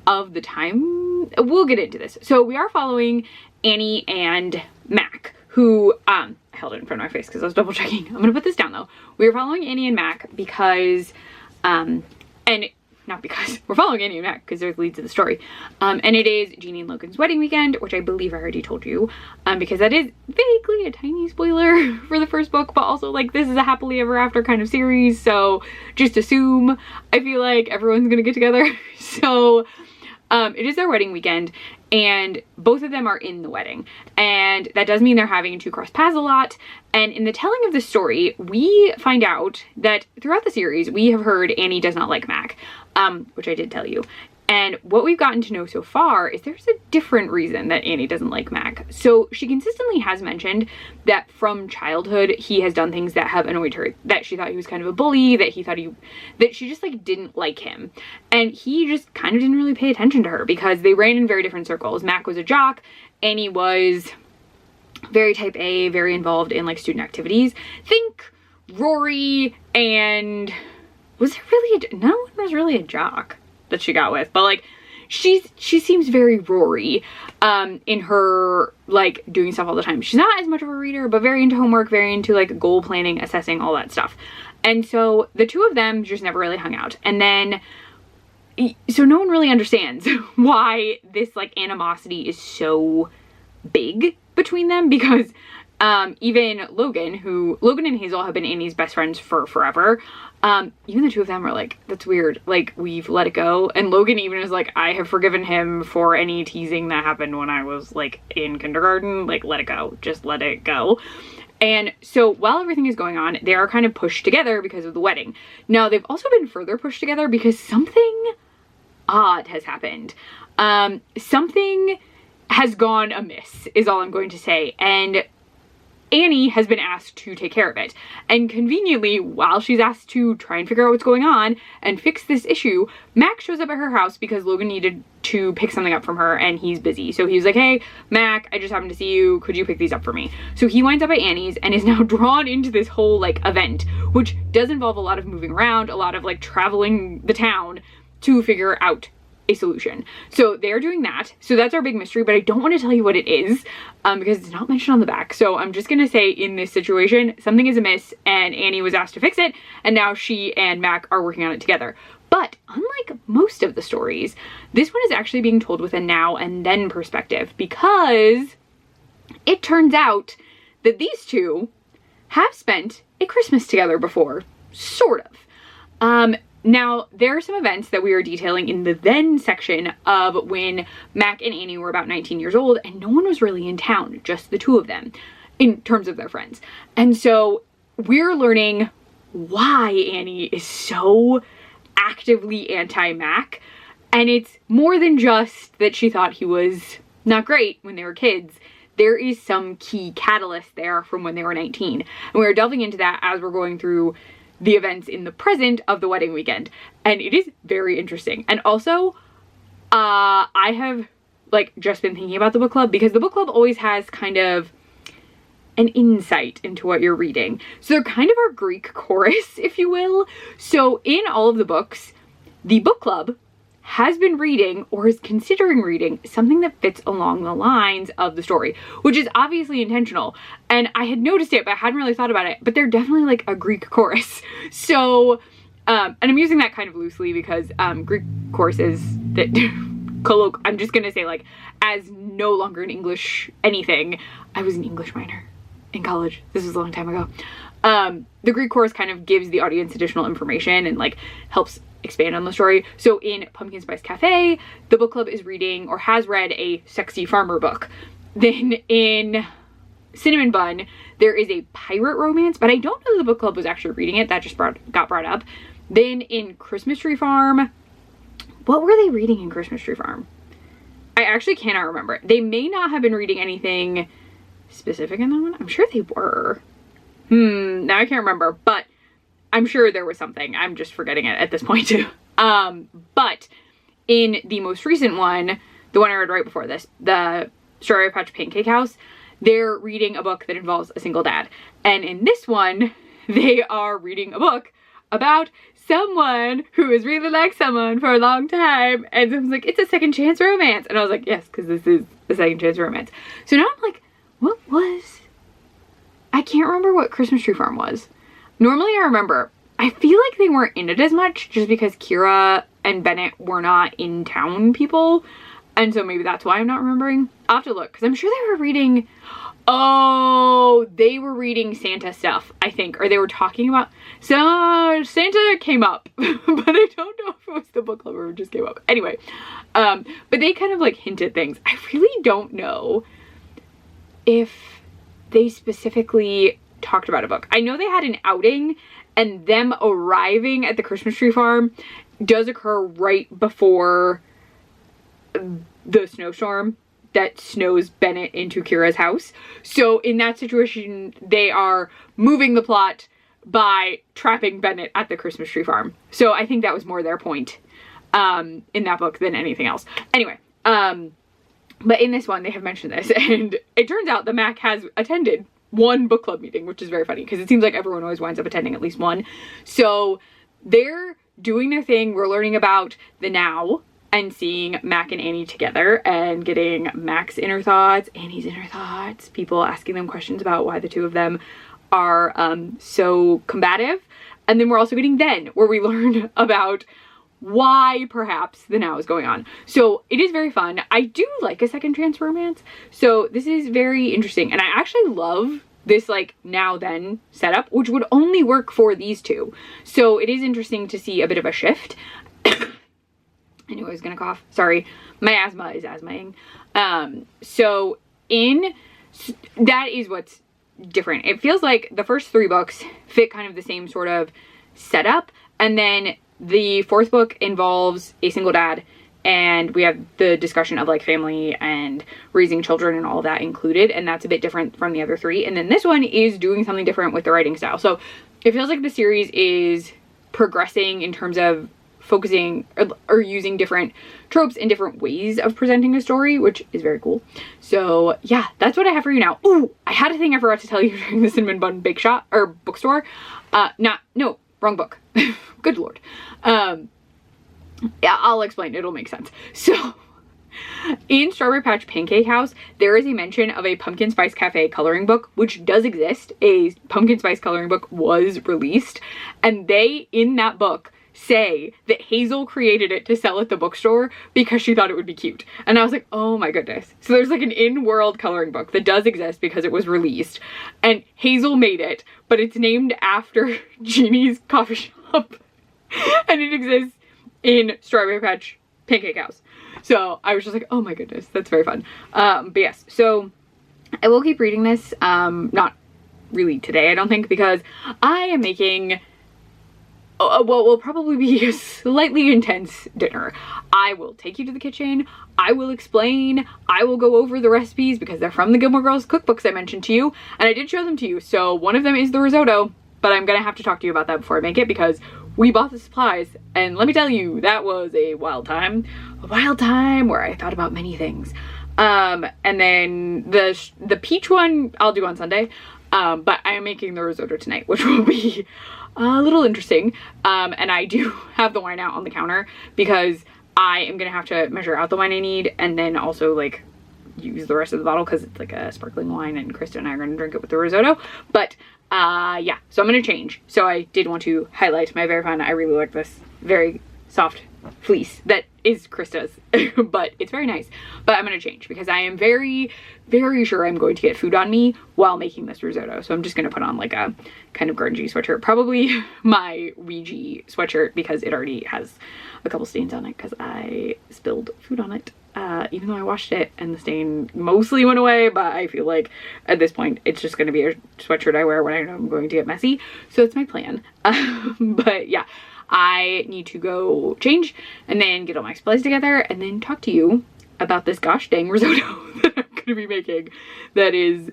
of the time. We'll get into this. So we are following Annie and Mac, who, I held it in front of my face because I was double checking. I'm gonna put this down though. We are following Annie and Mac because, not because, we're following Annie and Mac because they're the leads of the story. And it is Jeannie and Logan's wedding weekend, which I believe I already told you, because that is vaguely a tiny spoiler for the first book, but also like this is a happily ever after kind of series, so just assume, I feel like everyone's gonna get together. So it is their wedding weekend, and both of them are in the wedding, and that does mean they're having to cross paths a lot. And in the telling of the story, we find out that throughout the series we have heard Annie does not like Mac, which I did tell you. And what we've gotten to know so far is there's a different reason that Annie doesn't like Mac. So she consistently has mentioned that from childhood he has done things that have annoyed her, that she thought he was kind of a bully, that she just like didn't like him. And he just kind of didn't really pay attention to her because they ran in very different circles. Mac was a jock, Annie was very type A, very involved in like student activities. Think Rory, and was there really no one was really a jock that she got with, but like she seems very Rory in her like doing stuff all the time. She's not as much of a reader, but very into homework, very into like goal planning, assessing, all that stuff. And so the two of them just never really hung out. And then so no one really understands why this like animosity is so big between them, because even Logan and Hazel have been Annie's best friends for forever. Even the two of them are like, that's weird, like we've let it go. And Logan even is like, I have forgiven him for any teasing that happened when I was like in kindergarten, like let it go, just let it go. And so while everything is going on, they are kind of pushed together because of the wedding. Now they've also been further pushed together because something odd has happened. Something has gone amiss is all I'm going to say. And Annie has been asked to take care of it. And conveniently, while she's asked to try and figure out what's going on and fix this issue, Mac shows up at her house because Logan needed to pick something up from her and he's busy. So he was like, hey, Mac, I just happened to see you. Could you pick these up for me? So he winds up at Annie's and is now drawn into this whole like event, which does involve a lot of moving around, a lot of like traveling the town to figure out a solution. So they're doing that. So that's our big mystery, but I don't want to tell you what it is because it's not mentioned on the back. So I'm just going to say in this situation, something is amiss and Annie was asked to fix it. And now she and Mac are working on it together. But unlike most of the stories, this one is actually being told with a now and then perspective because it turns out that these two have spent a Christmas together before, sort of. Now, there are some events that we are detailing in the then section of when Mac and Annie were about 19 years old and no one was really in town, just the two of them, in terms of their friends. And so we're learning why Annie is so actively anti-Mac. And it's more than just that she thought he was not great when they were kids. There is some key catalyst there from when they were 19. And we're delving into that as we're going through the events in the present of the wedding weekend. And it is very interesting. And also, I have like just been thinking about the book club because the book club always has kind of an insight into what you're reading. So they're kind of our Greek chorus, if you will. So in all of the books, the book club has been reading or is considering reading something that fits along the lines of the story, which is obviously intentional. And I had noticed it, but I hadn't really thought about it, but they're definitely like a Greek chorus. So, and I'm using that kind of loosely because Greek choruses that I'm just gonna say like, as no longer an English anything, I was an English minor in college. This was a long time ago. The Greek chorus kind of gives the audience additional information and like helps expand on the story. So in Pumpkin Spice Cafe, the book club is reading or has read a sexy farmer book. Then in Cinnamon Bun, there is a pirate romance, but I don't know the book club was actually reading it. That just got brought up. Then in Christmas Tree Farm, what were they reading in Christmas Tree Farm? I actually cannot remember. They may not have been reading anything specific in that one. I'm sure they were. Now I can't remember, but I'm sure there was something. I'm just forgetting it at this point too. But in the most recent one, the one I read right before this, the Strawberry Patch Pancake House, they're reading a book that involves a single dad. And in this one, they are reading a book about someone who has really liked someone for a long time. And someone's like, it's a second chance romance. And I was like, yes, because this is a second chance romance. So now I'm like, what was... I can't remember what Christmas Tree Farm was. Normally I remember. I feel like they weren't in it as much just because Kira and Bennett were not in town people. And so maybe that's why I'm not remembering. I'll have to look because I'm sure they were reading... Oh, they were reading Santa stuff, I think. Or they were talking about... So Santa came up. But I don't know if it was the book club or it just came up. Anyway. But they kind of like hinted things. I really don't know if they specifically talked about a book. I know they had an outing and them arriving at the Christmas Tree Farm does occur right before the snowstorm that snows Bennett into Kira's house. So in that situation, they are moving the plot by trapping Bennett at the Christmas Tree Farm. So I think that was more their point in that book than anything else. Anyway, but in this one, they have mentioned this, and it turns out that Mac has attended one book club meeting, which is very funny because it seems like everyone always winds up attending at least one. So they're doing their thing. We're learning about the now and seeing Mac and Annie together and getting Mac's inner thoughts, Annie's inner thoughts, people asking them questions about why the two of them are so combative. And then we're also getting then, where we learn about why perhaps the now is going on. So it is very fun. I do like a second chance romance. So this is very interesting. And I actually love this like now then setup, which would only work for these two. So it is interesting to see a bit of a shift. I knew I was gonna cough. Sorry, my asthma is asthmaing. So that is what's different. It feels like the first three books fit kind of the same sort of setup, and then the fourth book involves a single dad, and we have the discussion of like family and raising children and all of that included, and that's a bit different from the other three. And then this one is doing something different with the writing style. So it feels like the series is progressing in terms of focusing or using different tropes and different ways of presenting a story, which is very cool. So yeah, that's what I have for you now. Ooh, I had a thing I forgot to tell you during the Cinnamon Bun Bake Shop or bookstore. No, wrong book. Good Lord. Yeah, I'll explain. It'll make sense. So in Strawberry Patch Pancake House, there is a mention of a Pumpkin Spice Cafe coloring book, which does exist. A pumpkin spice coloring book was released, and they, in that book, say that Hazel created it to sell at the bookstore because she thought it would be cute. And I was like, oh my goodness. So there's like an in-world coloring book that does exist because it was released, and Hazel made it, but it's named after Jeannie's coffee shop and it exists in Strawberry Patch Pancake House. So I was just like, oh my goodness, that's very fun. But yes, so I will keep reading this, not really today, I don't think, because I am making what will probably be a slightly intense dinner. I will take you to the kitchen, I will explain, I will go over the recipes because they're from the Gilmore Girls cookbooks I mentioned to you, and I did show them to you. So one of them is the risotto, but I'm gonna have to talk to you about that before I make it because we bought the supplies, and let me tell you, that was a wild time where I thought about many things. And then the peach one I'll do on Sunday, but I am making the risotto tonight, which will be a little interesting. And I do have the wine out on the counter because I am gonna have to measure out the wine I need and then also like use the rest of the bottle because it's like a sparkling wine and Krista and I are gonna drink it with the risotto. But yeah, so I'm gonna change. So I did want to highlight my very fun, I really like this very soft fleece that is Krista's, but it's very nice. But I'm gonna change because I am very, very sure I'm going to get food on me while making this risotto. So I'm just gonna put on like a kind of grungy sweatshirt, probably my Ouija sweatshirt because it already has a couple stains on it because I spilled food on it. Even though I washed it and the stain mostly went away, but I feel like at this point it's just going to be a sweatshirt I wear when I know I'm going to get messy. So that's my plan. But yeah, I need to go change and then get all my supplies together and then talk to you about this gosh dang risotto that I'm going to be making. That is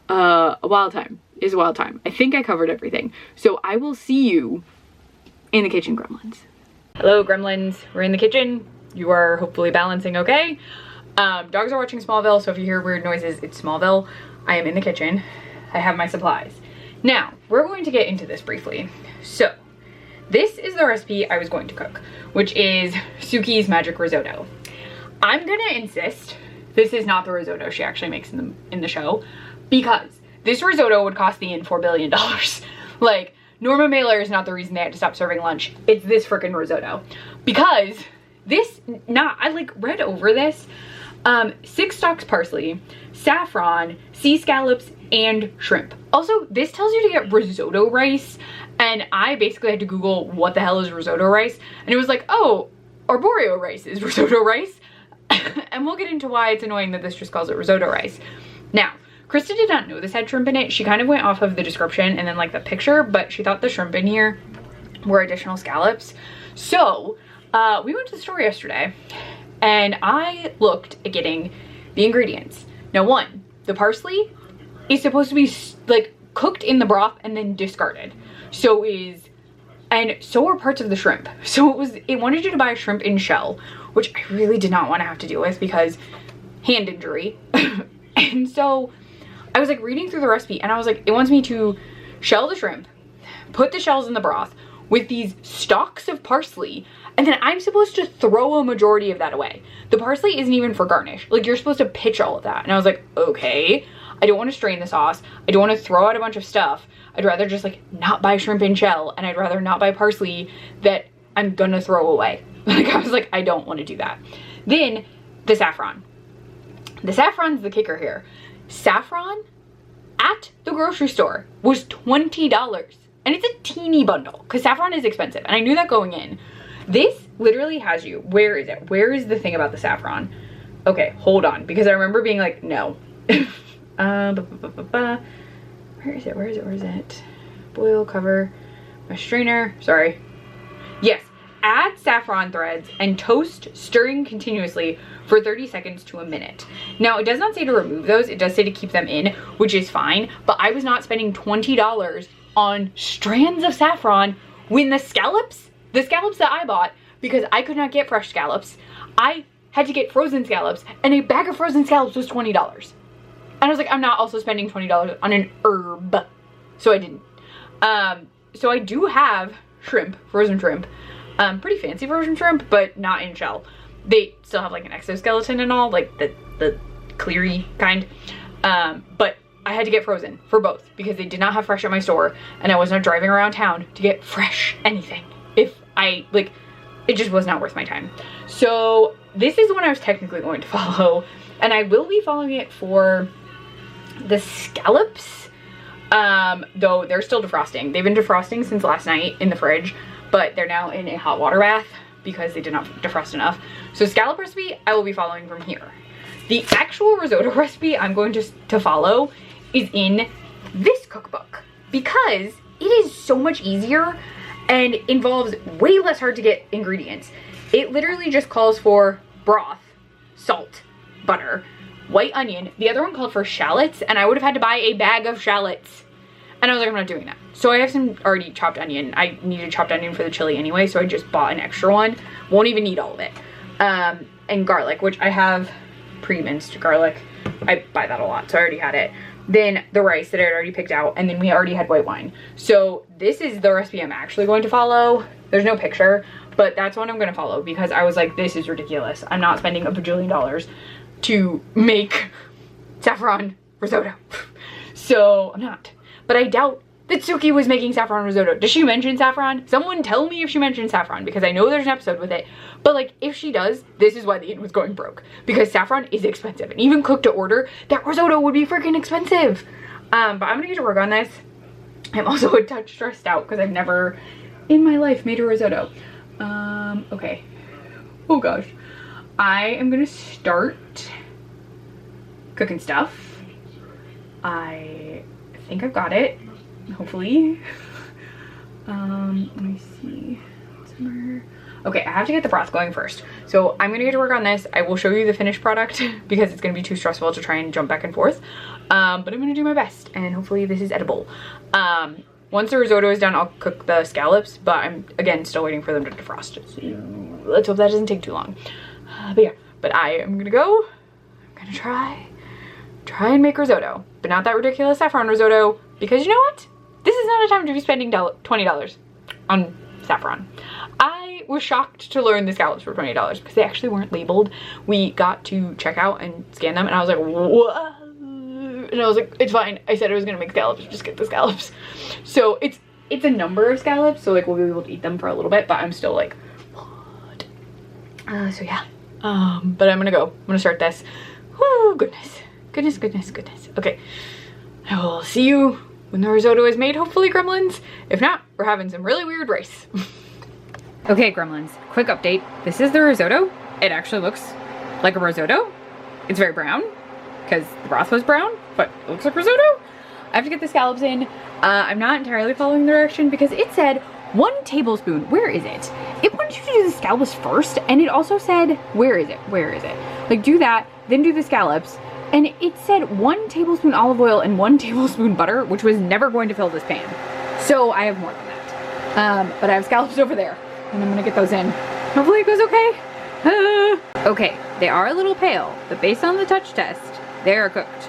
a wild time. Is a wild time. I think I covered everything. So I will see you in the kitchen, gremlins. Hello, gremlins. We're in the kitchen. You are hopefully balancing okay. Dogs are watching Smallville, so if you hear weird noises, it's Smallville. I am in the kitchen. I have my supplies. Now, we're going to get into this briefly. So, this is the recipe I was going to cook, which is Suki's Magic Risotto. I'm gonna insist this is not the risotto she actually makes in the show, because this risotto would cost the inn $4 billion. Like, Norma Mailer is not the reason they had to stop serving lunch. It's this freaking risotto. Because this, I like read over this, 6 stalks parsley, saffron, sea scallops, and shrimp. Also, this tells you to get risotto rice, and I basically had to Google what the hell is risotto rice, and it was like, oh, arborio rice is risotto rice. And we'll get into why it's annoying that this just calls it risotto rice. Now, Krista did not know this had shrimp in it. She kind of went off of the description and then like the picture, but she thought the shrimp in here were additional scallops. So, we went to the store yesterday and I looked at getting the ingredients. Now, one, the parsley is supposed to be like cooked in the broth and then discarded. So are parts of the shrimp. So it wanted you to buy a shrimp in shell, which I really did not want to have to deal with because hand injury. And so I was like reading through the recipe and I was like, it wants me to shell the shrimp, put the shells in the broth with these stalks of parsley, and then I'm supposed to throw a majority of that away. The parsley isn't even for garnish. Like, you're supposed to pitch all of that. And I was like, okay, I don't want to strain the sauce. I don't want to throw out a bunch of stuff. I'd rather just like not buy shrimp in shell, and I'd rather not buy parsley that I'm gonna throw away. Like, I was like, I don't want to do that. Then the saffron. The saffron's the kicker here. Saffron at the grocery store was $20. And it's a teeny bundle because saffron is expensive. And I knew that going in. This literally has you. Where is it? Where is the thing about the saffron? Okay, hold on. Because I remember being like, no. Where is it? Where is it? Where is it? Boil, cover, my strainer. Sorry. Yes. Add saffron threads and toast, stirring continuously for 30 seconds to a minute. Now, it does not say to remove those. It does say to keep them in, which is fine. But I was not spending $20 on strands of saffron when the scallops that I bought, because I could not get fresh scallops, I had to get frozen scallops, and a bag of frozen scallops was $20. And I was like, I'm not also spending $20 on an herb. So I didn't. So I do have shrimp, frozen shrimp. Pretty fancy frozen shrimp, but not in shell. They still have like an exoskeleton and all, like the cleary kind. But I had to get frozen for both because they did not have fresh at my store, and I was not driving around town to get fresh anything. If I, like, it just was not worth my time. So this is the one I was technically going to follow, and I will be following it for the scallops, though they're still defrosting. They've been defrosting since last night in the fridge, but they're now in a hot water bath because they did not defrost enough. So scallop recipe, I will be following from here. The actual risotto recipe I'm going to follow is in this cookbook because it is so much easier and involves way less hard to get ingredients. It literally just calls for broth, salt, butter, white onion. The other one called for shallots, and I would have had to buy a bag of shallots. And I was like, I'm not doing that. So I have some already chopped onion. I needed chopped onion for the chili anyway, so I just bought an extra one. Won't even need all of it. And garlic, which I have pre-minced garlic. I buy that a lot, so I already had it. Then the rice that I had already picked out, and then we already had white wine. So this is the recipe I'm actually going to follow. There's no picture, but that's what I'm going to follow because I was like, this is ridiculous. I'm not spending $1 bajillion to make saffron risotto. So I'm not. But I doubt that Suki was making saffron risotto. Does she mention saffron? Someone tell me if she mentioned saffron because I know there's an episode with it. But like, if she does, this is why the inn was going broke. Because saffron is expensive. And even cooked to order, that risotto would be freaking expensive. But I'm gonna get to work on this. I'm also a touch stressed out because I've never in my life made a risotto. Okay. Oh gosh. I am gonna start cooking stuff. I think I've got it. Hopefully. Let me see. Somewhere. Okay, I have to get the broth going first. So I'm gonna get to work on this. I will show you the finished product because it's gonna be too stressful to try and jump back and forth. But I'm gonna do my best and hopefully this is edible. Once the risotto is done, I'll cook the scallops, but I'm again still waiting for them to defrost. So let's hope that doesn't take too long. But yeah, but I am gonna go. I'm gonna try and make risotto, but not that ridiculous saffron risotto because you know what? This is not a time to be spending $20 on saffron. I was shocked to learn the scallops were $20 because they actually weren't labeled. We got to check out and scan them and I was like, what? And I was like, it's fine. I said I was gonna make scallops, just get the scallops. So it's a number of scallops, so like we'll be able to eat them for a little bit, but I'm still like, what? So yeah. But I'm gonna go. I'm gonna start this. Oh goodness. Goodness, goodness, goodness. Okay. I will see you when the risotto is made, hopefully, gremlins. If not, we're having some really weird rice. Okay, gremlins, quick update. This is the risotto. It actually looks like a risotto. It's very brown because the broth was brown, but it looks like risotto. I have to get the scallops in. I'm not entirely following the direction because it said 1 tablespoon. Where is it? It wanted you to do the scallops first, and it also said, where is it? Where is it? Like, do that, then do the scallops. And it said 1 tablespoon olive oil and 1 tablespoon butter, which was never going to fill this pan. So I have more than that. But I have scallops over there, and I'm gonna get those in. Hopefully it goes okay. Okay, they are a little pale, but based on the touch test, they are cooked.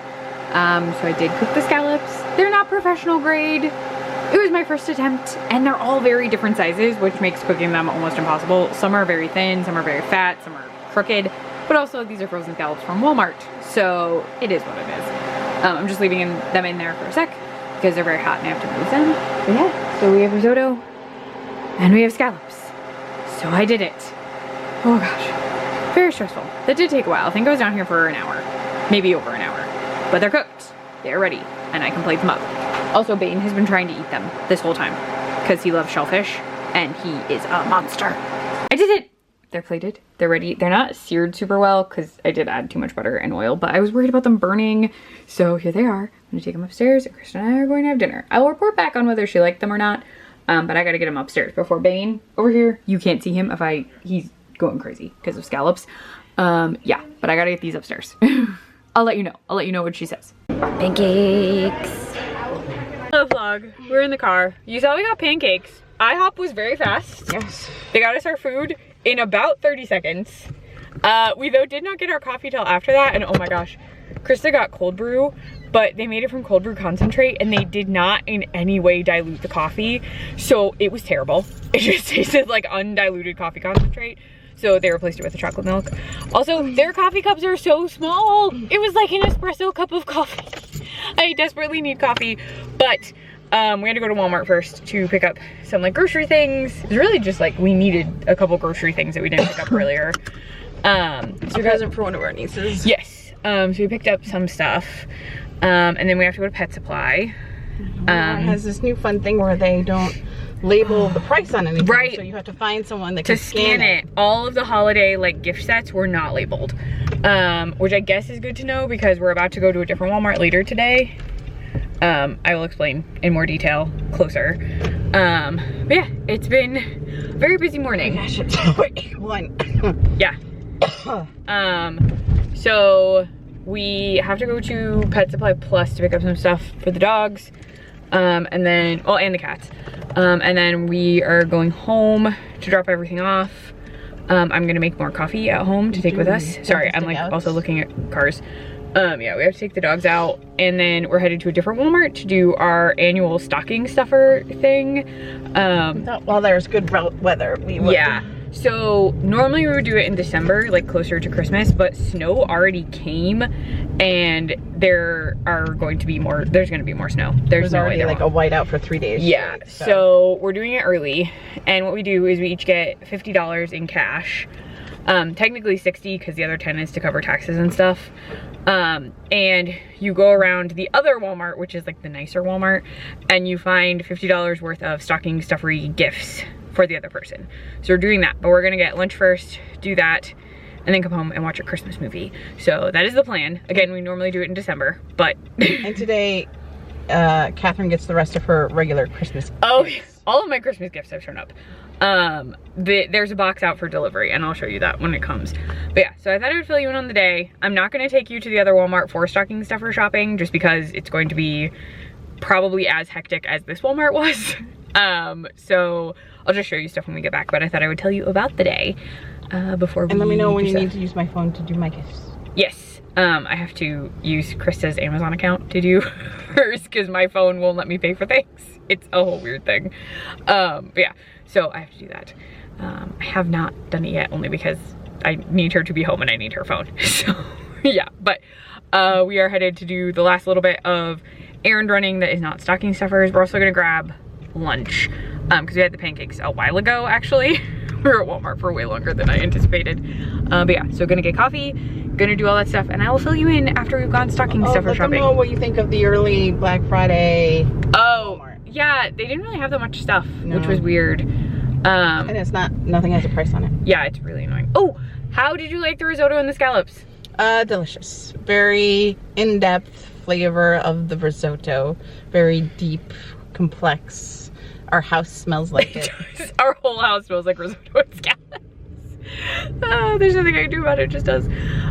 So I did cook the scallops. They're not professional grade. It was my first attempt, and they're all very different sizes, which makes cooking them almost impossible. Some are very thin, some are very fat, some are crooked, but also these are frozen scallops from Walmart, so it is what it is. I'm just leaving them in there for a sec because they're very hot and I have to move them. But yeah, so we have risotto and we have scallops. So I did it. Oh gosh, very stressful. That did take a while. I think I was down here for an hour, maybe over an hour, but they're cooked. They're ready and I can plate them up. Also, Bane has been trying to eat them this whole time because he loves shellfish and he is a monster. I did it. They're plated, they're ready. They're not seared super well because I did add too much butter and oil, but I was worried about them burning. So here they are. I'm gonna take them upstairs and Kristen and I are going to have dinner. I'll report back on whether she liked them or not, but I gotta get him upstairs before Bane over here. You can't see him he's going crazy because of scallops. Yeah, but I gotta get these upstairs. I'll let you know. I'll let you know what she says. Pancakes. Hello vlog, we're in the car. You saw we got pancakes. IHOP was very fast. Yes. They got us our food in about 30 seconds. We though did not get our coffee till after that, and oh my gosh, Krista got cold brew, but they made it from cold brew concentrate and they did not in any way dilute the coffee. So it was terrible. It just tasted like undiluted coffee concentrate. So they replaced it with the chocolate milk. Also, their coffee cups are so small. It was like an espresso cup of coffee. I desperately need coffee, but we had to go to Walmart first to pick up some like grocery things. It's really just like we needed a couple grocery things that we didn't pick up earlier. So we got them for one of our nieces. Yes. So we picked up some stuff. And then we have to go to Pet Supply. It has this new fun thing where they don't label the price on anything. Right. So you have to find someone that can scan it. All of the holiday like gift sets were not labeled. Which I guess is good to know because we're about to go to a different Walmart later today. I will explain in more detail closer. But yeah, it's been a very busy morning. Oh gosh, it's one. Yeah. So we have to go to Pet Supply Plus to pick up some stuff for the dogs. And then, well, and the cats. And then we are going home to drop everything off. I'm gonna make more coffee at home to take with us. Sorry, I'm like also looking at cars. Yeah, we have to take the dogs out and then we're headed to a different Walmart to do our annual stocking stuffer thing. While there's good weather, we would. Yeah. So normally we would do it in December, like closer to Christmas, but snow already came and there's going to be more snow. There's already like a whiteout for 3 days. Yeah, straight, so we're doing it early. And what we do is we each get $50 in cash. Technically 60 because the other 10 is to cover taxes and stuff. And you go around the other Walmart, which is like the nicer Walmart, and you find $50 worth of stocking stuffery gifts for the other person. So we're doing that, but we're gonna get lunch first, do that, and then come home and watch a Christmas movie. So that is the plan. Again, we normally do it in December, but. And today, Catherine gets the rest of her regular Christmas gifts. Oh, all of my Christmas gifts have shown up. There's a box out for delivery and I'll show you that when it comes. But yeah, so I thought I would fill you in on the day. I'm not gonna take you to the other Walmart for stocking stuffer shopping just because it's going to be probably as hectic as this Walmart was. So I'll just show you stuff when we get back, but I thought I would tell you about the day before we. And let me know when you need to use my phone to do my gifts. Yes. I have to use Krista's Amazon account to do hers because my phone won't let me pay for things. It's a whole weird thing. But yeah, so I have to do that. I have not done it yet only because I need her to be home and I need her phone. So yeah, but we are headed to do the last little bit of errand running that is not stocking stuffers. We're also gonna grab lunch because we had the pancakes a while ago actually. We were at Walmart for way longer than I anticipated. But yeah, so gonna get coffee, gonna do all that stuff, and I will fill you in after we've gone stocking stuffer shopping. Let them know what you think of the early Black Friday. Oh, Walmart. Yeah, they didn't really have that much stuff, which was weird. And it's nothing has a price on it. Yeah, it's really annoying. Oh, how did you like the risotto and the scallops? Delicious. Very in-depth flavor of the risotto. Very deep, complex. Our house smells like it. Our whole house smells like risotto and scallops. There's nothing I can do about it, it just does.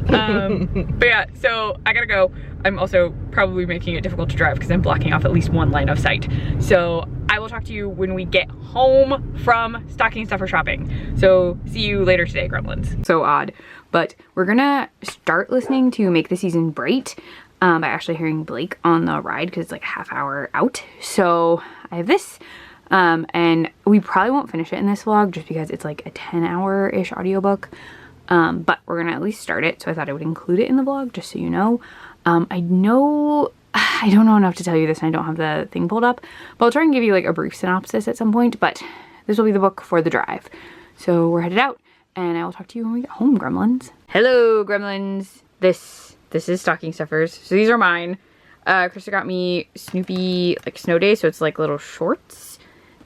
But yeah, so I gotta go. I'm also probably making it difficult to drive because I'm blocking off at least one line of sight. So I will talk to you when we get home from stocking stuffer shopping. So see you later today, gremlins. So odd, but we're gonna start listening to Make the Season Bright by actually hearing Blake on the ride because it's like a half hour out. So I have this. And we probably won't finish it in this vlog just because it's like a 10-hour-ish audiobook. But we're gonna at least start it, so I thought I would include it in the vlog just so you know. I don't know enough to tell you this and I don't have the thing pulled up, but I'll try and give you like a brief synopsis at some point, but this will be the book for the drive. So we're headed out and I will talk to you when we get home, gremlins. Hello, gremlins. This is stocking stuffers. So these are mine. Krista got me Snoopy like snow day, so it's like little shorts.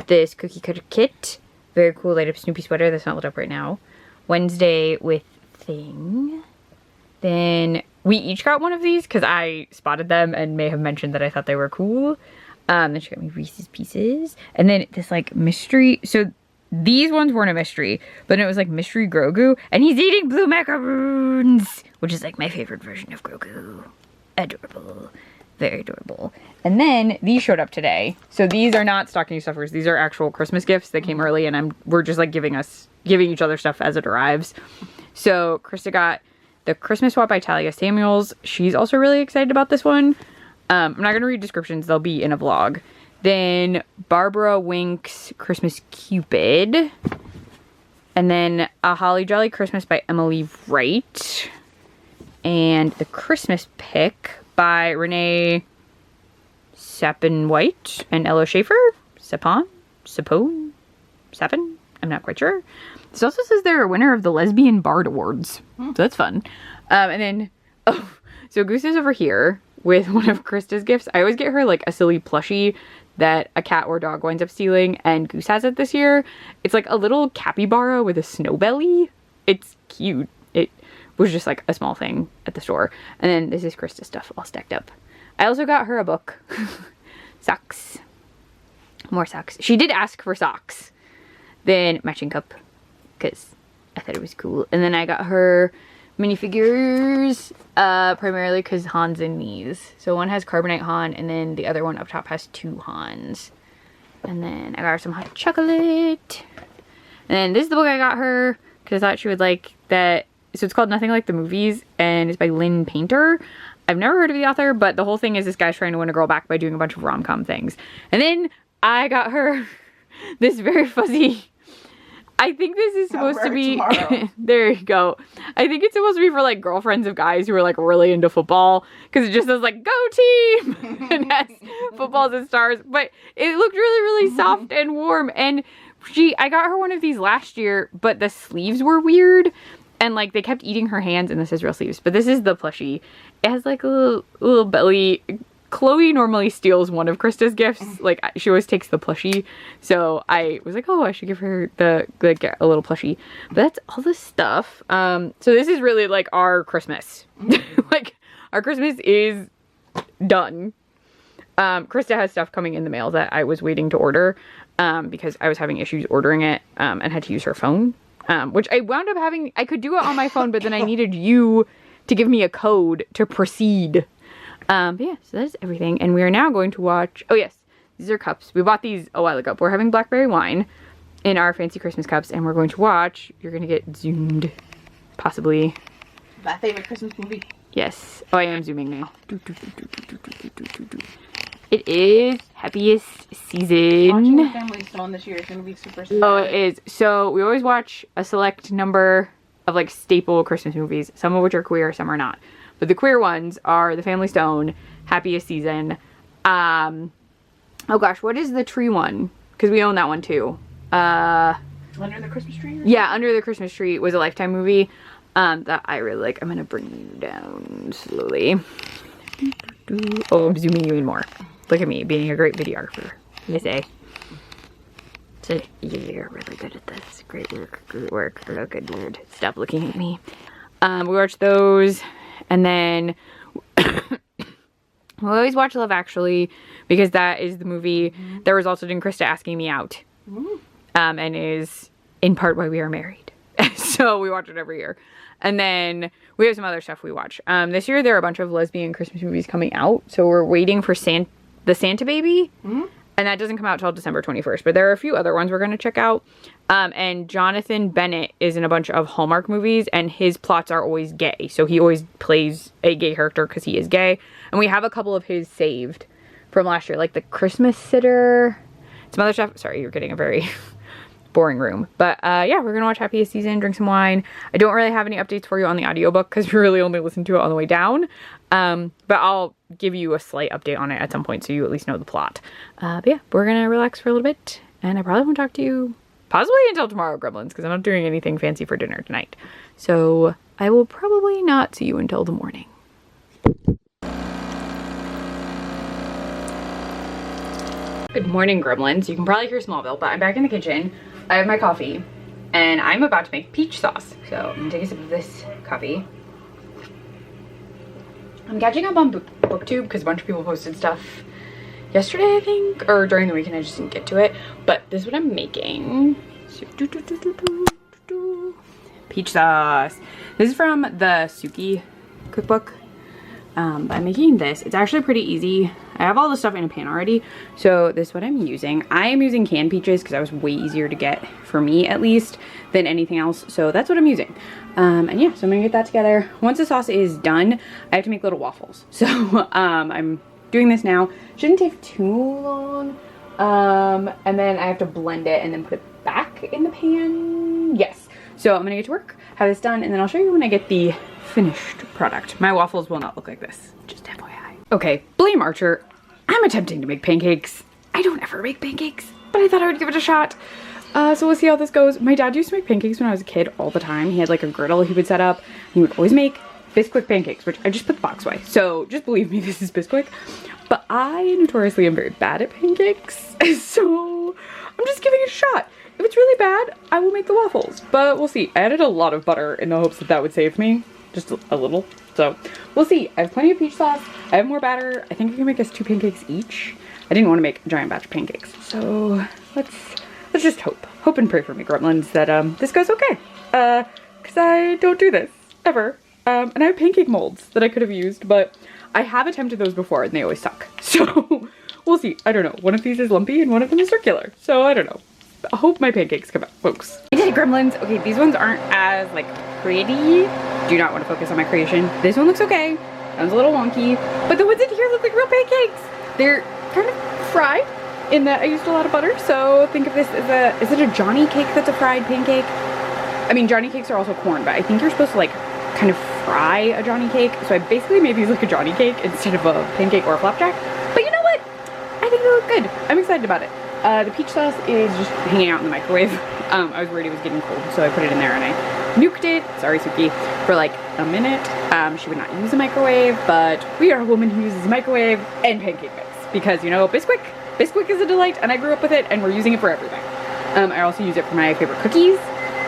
This cookie cutter kit, very cool light up Snoopy sweater that's not lit up right now. Wednesday with thing. Then we each got one of these because I spotted them and may have mentioned that I thought they were cool. Then she got me Reese's Pieces. And then this like mystery, so these ones weren't a mystery, but it was like mystery Grogu and he's eating blue macaroons, which is like my favorite version of Grogu. Adorable. Very adorable. And then these showed up today. So these are not stocking stuffers. These are actual Christmas gifts that came early and we're just like giving each other stuff as it arrives. So Krista got The Christmas Swap by Talia Samuels. She's also really excited about this one. I'm not going to read descriptions. They'll be in a vlog. Then Barbara Wink's Christmas Cupid. And then A Holly Jolly Christmas by Emily Wright. And The Christmas Pick by Renee Sapin-White and Ella Schaefer. Sapin? I'm not quite sure. This also says they're a winner of the Lesbian Bard Awards. So that's fun. And then, so Goose is over here with one of Krista's gifts. I always get her like a silly plushie that a cat or dog winds up stealing, and Goose has it this year. It's like a little capybara with a snow belly. It's cute. It was just like a small thing at the store. And then this is Krista's stuff all stacked up. I also got her a book. Socks. More socks. She did ask for socks. Then matching cup, because I thought it was cool. And then I got her minifigures, primarily because Hans and Mies. So one has Carbonite Han, and then the other one up top has 2 Hans. And then I got her some hot chocolate. And then this is the book I got her, because I thought she would like that. So it's called Nothing Like the Movies, and it's by Lynn Painter. I've never heard of the author, but the whole thing is this guy's trying to win a girl back by doing a bunch of rom-com things. And then I got her this very fuzzy, I think this is supposed to be, there you go. I think it's supposed to be for like girlfriends of guys who are like really into football, because it just says like, go team, and has footballs and stars, but it looked really, really soft and warm. And I got her one of these last year, but the sleeves were weird, and like they kept eating her hands, and this is real sleeves, but this is the plushie. It has like a little belly. Chloe normally steals one of Krista's gifts. Like, she always takes the plushie. So I was like, oh, I should give her a little plushie. But that's all the stuff. So this is really like our Christmas. Like, our Christmas is done. Krista has stuff coming in the mail that I was waiting to order because I was having issues ordering it and had to use her phone. Which I wound up having, I could do it on my phone, but then I needed you to give me a code to proceed. But yeah, so that is everything. And we are now going to watch, oh yes, these are cups. We bought these a while ago. We're having blackberry wine in our fancy Christmas cups, and we're going to watch, you're going to get zoomed, possibly. My favorite Christmas movie. Yes. Oh, I am zooming now. It is Happiest Season. Watching Family Stone this year is going to be super sad. Oh, it is. So we always watch a select number of like staple Christmas movies, some of which are queer, some are not. But the queer ones are The Family Stone, Happiest Season. Oh gosh, what is the tree one? Because we own that one too. Under the Christmas Tree? Yeah, Under the Christmas Tree was a Lifetime movie that I really like. I'm going to bring you down slowly. Oh, I'm zooming you in more. Look at me being a great videographer. I say. So you're really good at this. Great work, great work. Oh, good Lord. Stop looking at me. We watched those. And then we'll always watch Love Actually, because that is the movie that resulted in Krista asking me out. And is in part why we are married. So we watch it every year. And then we have some other stuff we watch. This year there are a bunch of lesbian Christmas movies coming out. So we're waiting for the Santa Baby. And that doesn't come out till December 21st. But there are a few other ones we're going to check out. And Jonathan Bennett is in a bunch of Hallmark movies, and his plots are always gay. So he always plays a gay character because he is gay. And we have a couple of his saved from last year, like The Christmas Sitter, some other stuff. Sorry, you're getting a very boring room. But yeah, we're going to watch Happiest Season, drink some wine. I don't really have any updates for you on the audiobook because we really only listened to it on the way down. But I'll give you a slight update on it at some point so you at least know the plot. But yeah, we're going to relax for a little bit. And I probably won't talk to you possibly until tomorrow, Gremlins, because I'm not doing anything fancy for dinner tonight. So I will probably not see you until the morning. Good morning, Gremlins. You can probably hear Smallville, but I'm back in the kitchen. I have my coffee, and I'm about to make peach sauce. So I'm gonna take a sip of this coffee. I'm catching up on BookTube because a bunch of people posted stuff yesterday, I think, or during the weekend. I just didn't get to it. But this is what I'm making. Peach sauce. This is from the Suki cookbook. I'm making this. It's actually pretty easy. I have all the stuff in a pan already, so this is what I'm using. I am using canned peaches because that was way easier to get, for me at least, than anything else, so that's what I'm using. And yeah, so I'm gonna get that together. Once the sauce is done, I have to make little waffles. So I'm doing this now. Shouldn't take too long. And then I have to blend it and then put it back in the pan. Yes. So I'm gonna get to work, have this done, and then I'll show you when I get the finished product. My waffles will not look like this, just FYI. Okay, blame Archer. I'm attempting to make pancakes. I don't ever make pancakes, but I thought I would give it a shot. So we'll see how this goes. My dad used to make pancakes when I was a kid all the time. He had like a griddle he would set up. He would always make Bisquick pancakes, which I just put the box away. So just believe me, this is Bisquick. But I notoriously am very bad at pancakes. So I'm just giving it a shot. If it's really bad, I will make the waffles, but we'll see. I added a lot of butter in the hopes that that would save me. Just a little. So we'll see. I have plenty of peach sauce. I have more batter. I think I can make us 2 pancakes each. I didn't want to make a giant batch of pancakes. So let's just hope. Hope and pray for me, gremlins, that this goes okay. Because I don't do this ever. And I have pancake molds that I could have used, but I have attempted those before and they always suck. So we'll see. I don't know. One of these is lumpy and one of them is circular. So I don't know. I hope my pancakes come out, folks. I did it, gremlins. Okay, these ones aren't as like pretty. Do not want to focus on my creation. This one looks okay. That one's a little wonky, but the ones in here look like real pancakes. They're kind of fried in that I used a lot of butter. So think of this as is it a Johnny cake that's a fried pancake? I mean, Johnny cakes are also corn, but I think you're supposed to like kind of fry a Johnny cake. So I basically made these like a Johnny cake instead of a pancake or a flapjack. But you know what? I think they look good. I'm excited about it. The peach sauce is just hanging out in the microwave. I was worried it was getting cold, so I put it in there and I nuked it, sorry Suki, for like a minute. She would not use a microwave, but we are a woman who uses a microwave and pancake mix because, you know, Bisquick is a delight and I grew up with it and we're using it for everything. I also use it for my favorite cookies.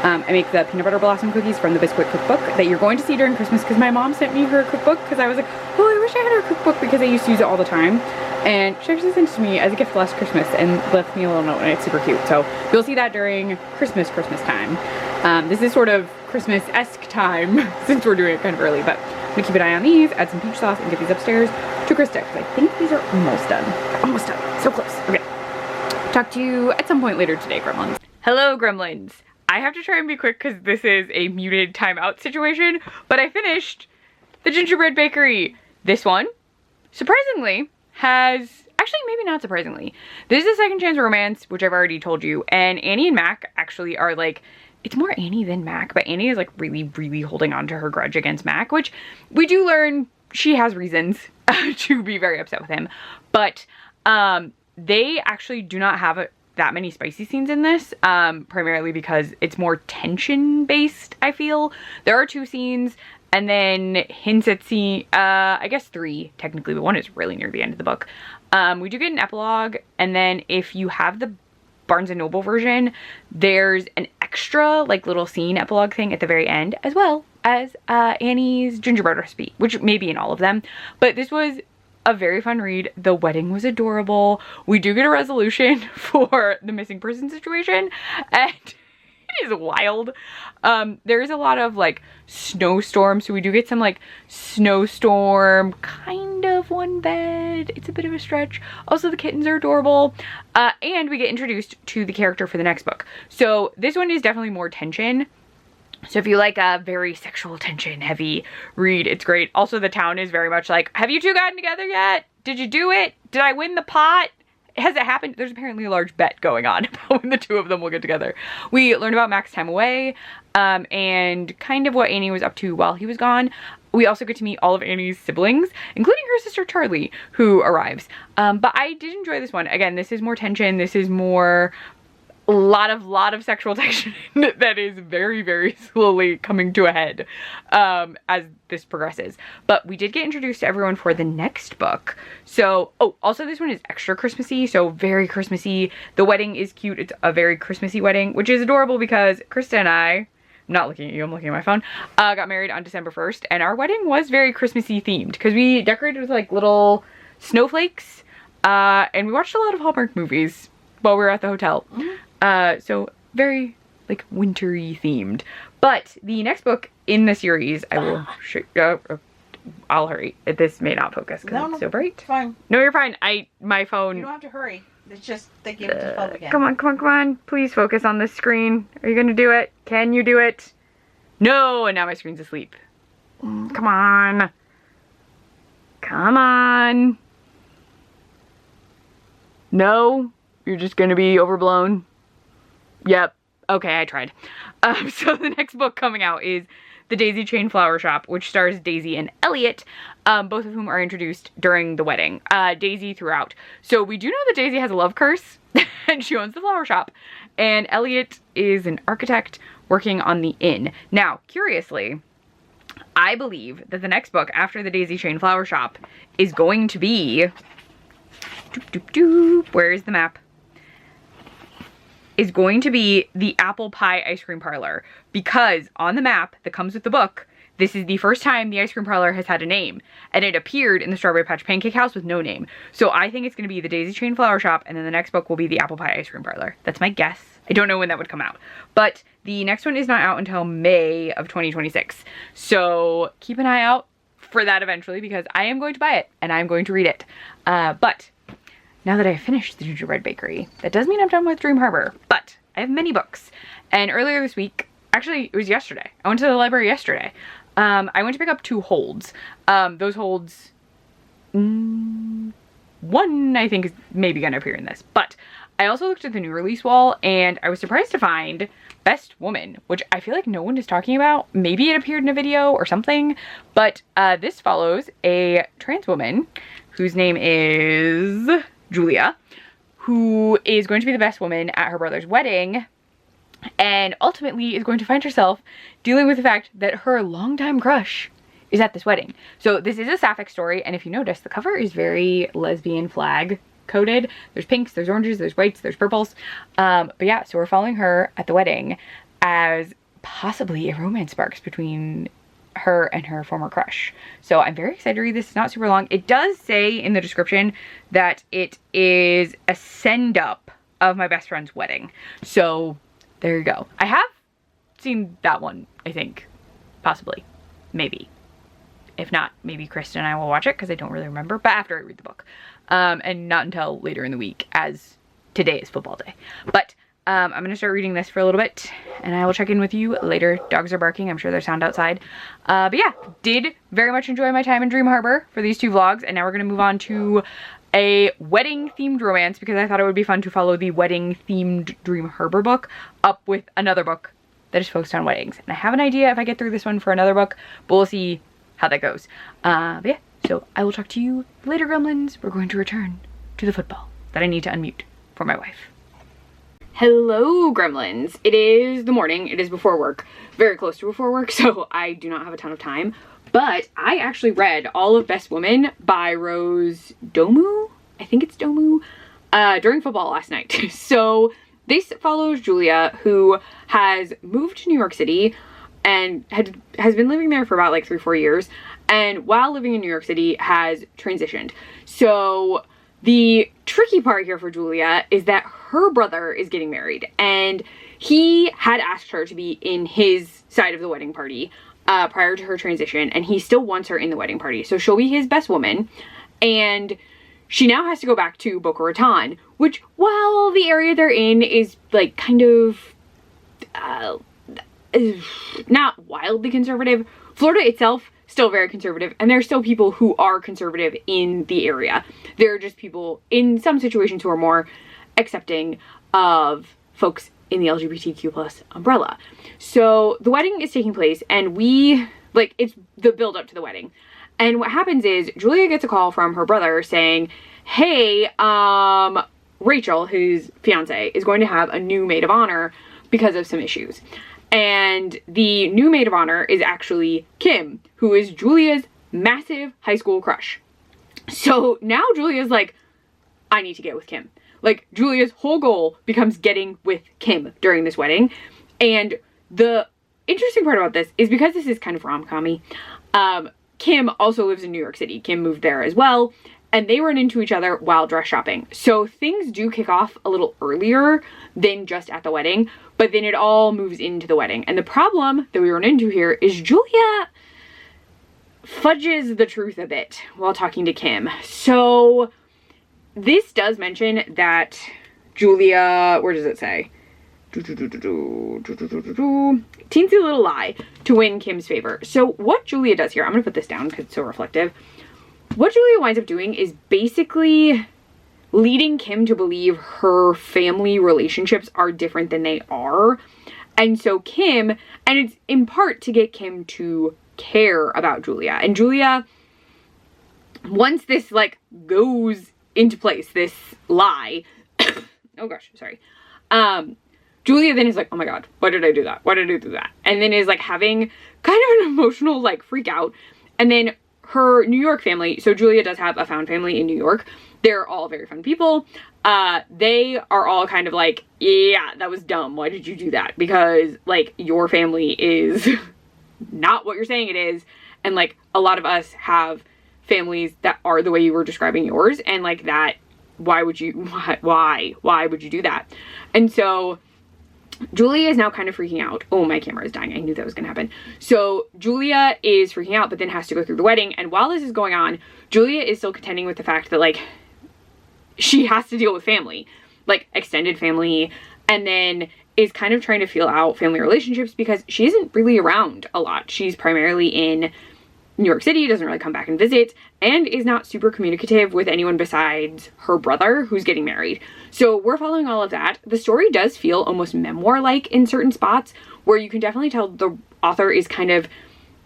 I make the peanut butter blossom cookies from the Bisquick cookbook that you're going to see during Christmas because my mom sent me her cookbook because I was like, oh, I wish I had her cookbook because I used to use it all the time. And she actually sent it to me as a gift last Christmas and left me a little note and it's super cute. So you'll see that during Christmas time. This is sort of Christmas-esque time since we're doing it kind of early, but I'm gonna keep an eye on these, add some peach sauce and get these upstairs to Krista because I think these are almost done. They're almost done, so close. Okay, talk to you at some point later today, gremlins. Hello, gremlins. I have to try and be quick because this is a muted timeout situation, but I finished the Gingerbread Bakery. This one, surprisingly, has, actually maybe not surprisingly, this is a second chance romance, which I've already told you, and Annie and Mac actually are like, it's more Annie than Mac, but Annie is like really holding on to her grudge against Mac, which we do learn she has reasons to be very upset with him, but they actually do not have that many spicy scenes in this, primarily because it's more tension based, I feel. There are 2 scenes and then hints at I guess 3 technically, but one is really near the end of the book. We do get an epilogue, and then if you have the Barnes & Noble version, there's an extra like little scene epilogue thing at the very end, as well as Annie's gingerbread recipe, which may be in all of them. But this was a very fun read. The wedding was adorable. We do get a resolution for the missing person situation, and it is wild. There is a lot of like snowstorm, so we do get some like snowstorm kind of one bed. It's a bit of a stretch. Also, the kittens are adorable, and we get introduced to the character for the next book. So this one is definitely more tension. So if you like a very sexual tension heavy read, it's great. Also, the town is very much like, have you 2 gotten together yet? Did you do it? Did I win the pot? Has it happened? There's apparently a large bet going on about when the 2 of them will get together. We learned about Mac's time away, and kind of what Annie was up to while he was gone. We also get to meet all of Annie's siblings, including her sister Charlie, who arrives. But I did enjoy this one. Again, this is more tension. This is more a lot of sexual tension that is very slowly coming to a head as this progresses. But we did get introduced to everyone for the next book. So, oh, also this one is extra Christmassy, so very Christmassy. The wedding is cute. It's a very Christmassy wedding, which is adorable because Krista and I, I'm not looking at you, I'm looking at my phone, got married on December 1st, and our wedding was very Christmassy themed because we decorated with like little snowflakes, and we watched a lot of Hallmark movies while we were at the hotel. So very like wintry themed. But the next book in the series, I will show you, I'll hurry. This may not focus because it's so bright. It's fine. No, you're fine. My phone. You don't have to hurry. It's just they gave it to 12 again. Come on. Please focus on this screen. Are you gonna do it? Can you do it? No, and now my screen's asleep. Come on. Come on. No, you're just gonna be overblown. Yep. Okay, I tried. So the next book coming out is The Daisy Chain Flower Shop, which stars Daisy and Elliot, both of whom are introduced during the wedding. Daisy throughout. So we do know that Daisy has a love curse, and she owns the flower shop. And Elliot is an architect working on the inn. Now, curiously, I believe that the next book after The Daisy Chain Flower Shop is going to be... Where is the map? Is going to be the Apple Pie Ice Cream Parlor, because on the map that comes with the book, this is the first time the ice cream parlor has had a name, and it appeared in the Strawberry Patch Pancake House with no name. So I think it's going to be the Daisy Chain Flower Shop, and then the next book will be the Apple Pie Ice Cream Parlor. That's my guess. I don't know when that would come out, but the next one is not out until May of 2026. So keep an eye out for that eventually, because I am going to buy it and I'm going to read it. But now that I've finished the Gingerbread Bakery, that does mean I'm done with Dream Harbor, but I have many books. And earlier this week, actually it was yesterday, I went to the library yesterday. I went to pick up 2 holds. Those holds, one I think is maybe gonna appear in this, but I also looked at the new release wall and I was surprised to find Best Woman, which I feel like no one is talking about. Maybe it appeared in a video or something, but this follows a trans woman whose name is Julia, who is going to be the best woman at her brother's wedding, and ultimately is going to find herself dealing with the fact that her longtime crush is at this wedding. So this is a sapphic story, and if you notice, the cover is very lesbian flag coded. There's pinks, there's oranges, there's whites, there's purples. But yeah, so we're following her at the wedding as possibly a romance sparks between her and her former crush. So I'm very excited to read this. It's not super long. It does say in the description that it is a send up of my best friend's wedding. So there you go. I have seen that one, I think. Possibly. Maybe. If not, maybe Kristen and I will watch it because I don't really remember. But after I read the book. And not until later in the week, as today is football day. But I'm going to start reading this for a little bit, and I will check in with you later. Dogs are barking. I'm sure there's sound outside. But yeah, did very much enjoy my time in Dream Harbor for these 2 vlogs, and now we're going to move on to a wedding-themed romance, because I thought it would be fun to follow the wedding-themed Dream Harbor book up with another book that is focused on weddings. And I have an idea if I get through this one for another book, but we'll see how that goes. But yeah, so I will talk to you later, gremlins. We're going to return to the football that I need to unmute for my wife. Hello, gremlins. It is the morning. It is before work. Very close to before work, so I do not have a ton of time. But I actually read all of Best Woman by Rose Domu. I think it's Domu. During football last night. So this follows Julia, who has moved to New York City and has been living there for about like 3-4 years. And while living in New York City has transitioned. So the tricky part here for Julia is that her brother is getting married, and he had asked her to be in his side of the wedding party prior to her transition, and he still wants her in the wedding party. So she'll be his best woman, and she now has to go back to Boca Raton, which, while the area they're in is like kind of not wildly conservative, Florida itself still very conservative, and there are still people who are conservative in the area. There are just people in some situations who are more accepting of folks in the LGBTQ+ umbrella. So the wedding is taking place, and it's the build up to the wedding. And what happens is Julia gets a call from her brother saying, hey, Rachel, his fiance, is going to have a new maid of honor because of some issues. And the new maid of honor is actually Kim, who is Julia's massive high school crush. So now Julia's like, I need to get with Kim. Like, Julia's whole goal becomes getting with Kim during this wedding. And the interesting part about this is, because this is kind of rom-com-y, Kim also lives in New York City. Kim moved there as well, and they run into each other while dress shopping. So things do kick off a little earlier than just at the wedding, but then it all moves into the wedding. And the problem that we run into here is Julia fudges the truth a bit while talking to Kim. So this does mention that Julia, where does it say? Teensy little lie to win Kim's favor. So what Julia does here, I'm gonna put this down because it's so reflective. What Julia winds up doing is basically leading Kim to believe her family relationships are different than they are. And so Kim, and it's in part to get Kim to care about Julia. And Julia, once this like goes into place, this lie, oh gosh, sorry. Julia then is like, oh my God, why did I do that? Why did I do that? And then is like having kind of an emotional like freak out. And then her New York family, so Julia does have a found family in New York. They're all very fun people. They are all kind of like, yeah, that was dumb. Why did you do that? Because like your family is not what you're saying it is. And like a lot of us have families that are the way you were describing yours. And like that, why would you do that? And so Julia is now kind of freaking out. Oh, my camera is dying. I knew that was gonna happen. So Julia is freaking out, but then has to go through the wedding. And while this is going on, Julia is still contending with the fact that like she has to deal with family, like extended family, and then is kind of trying to feel out family relationships because she isn't really around a lot. She's primarily in New York City, doesn't really come back and visit, and is not super communicative with anyone besides her brother who's getting married. So we're following all of that. The story does feel almost memoir-like in certain spots where you can definitely tell the author is kind of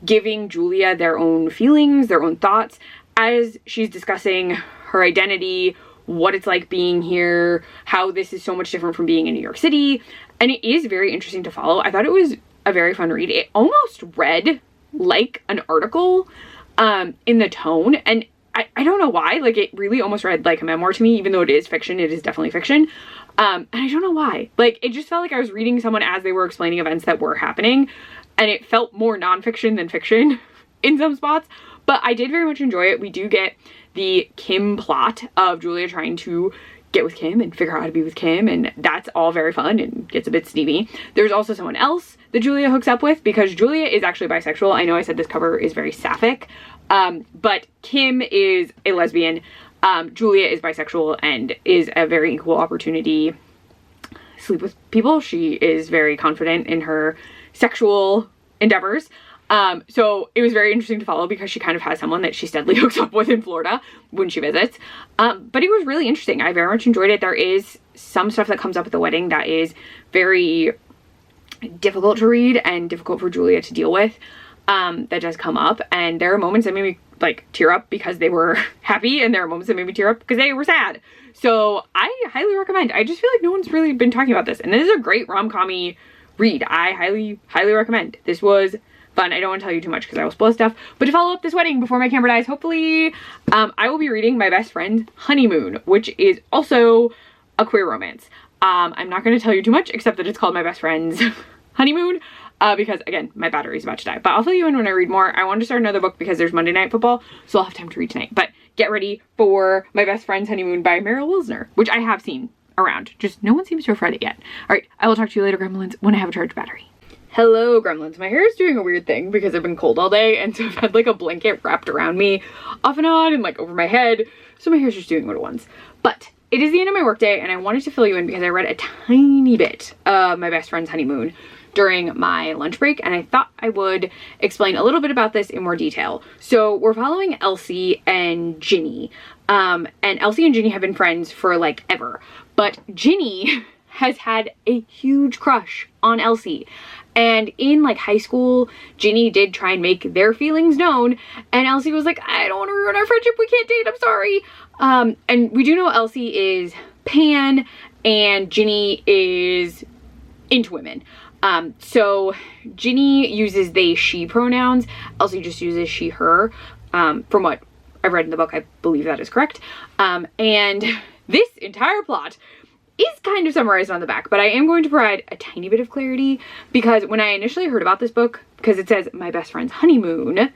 giving Julia their own feelings, their own thoughts as she's discussing her identity, what it's like being here, how this is so much different from being in New York City. And it is very interesting to follow. I thought it was a very fun read. It almost read like an article in the tone, and I don't know why, like it really almost read like a memoir to me, even though it is fiction. It is definitely fiction, and I don't know why, like it just felt like I was reading someone as they were explaining events that were happening, and it felt more nonfiction than fiction in some spots. But I did very much enjoy it. We do get the Kim plot of Julia trying to get with Kim and figure out how to be with Kim, and that's all very fun and gets a bit steamy. There's also someone else that Julia hooks up with because Julia is actually bisexual. I know I said this cover is very sapphic, but Kim is a lesbian. Julia is bisexual and is a very equal opportunity sleep with people. She is very confident in her sexual endeavors. So it was very interesting to follow because she kind of has someone that she steadily hooks up with in Florida when she visits. But it was really interesting. I very much enjoyed it. There is some stuff that comes up at the wedding that is very difficult to read and difficult for Julia to deal with, that does come up. And there are moments that made me like tear up because they were happy, and there are moments that made me tear up because they were sad. So I highly recommend. I just feel like no one's really been talking about this, and this is a great rom-com-y read. I highly recommend. This was fun. I don't want to tell you too much because I will spoil stuff, but to follow up this wedding before my camera dies, hopefully, I will be reading my best friend's Honeymoon, which is also a queer romance. I'm not going to tell you too much except that it's called My Best Friend's Honeymoon, because again, my battery's about to die, but I'll fill you in when I read more. I wanted to start another book because there's Monday Night Football, so I'll have time to read tonight. But get ready for My Best Friend's Honeymoon by Meryl Wilsner, which I have seen around. Just no one seems to have read it yet. All right, I will talk to you later, Gremlins, when I have a charged battery. Hello, Gremlins. My hair is doing a weird thing because I've been cold all day, and so I've had like a blanket wrapped around me off and on and like over my head, so my hair's just doing what it wants. But it is the end of my workday, and I wanted to fill you in because I read a tiny bit of My Best Friend's Honeymoon during my lunch break, and I thought I would explain a little bit about this in more detail. So we're following Elsie and Ginny, and Elsie and Ginny have been friends for like ever, but Ginny has had a huge crush on Elsie. And in like high school, Ginny did try and make their feelings known, and Elsie was like, I don't want to ruin our friendship, we can't date, I'm sorry. And we do know Elsie is pan and Ginny is into women. So Ginny uses they, she pronouns. Elsie just uses she, her. From what I've read in the book, I believe that is correct. And this entire plot is kind of summarized on the back, but I am going to provide a tiny bit of clarity because when I initially heard about this book, because it says My Best Friend's Honeymoon,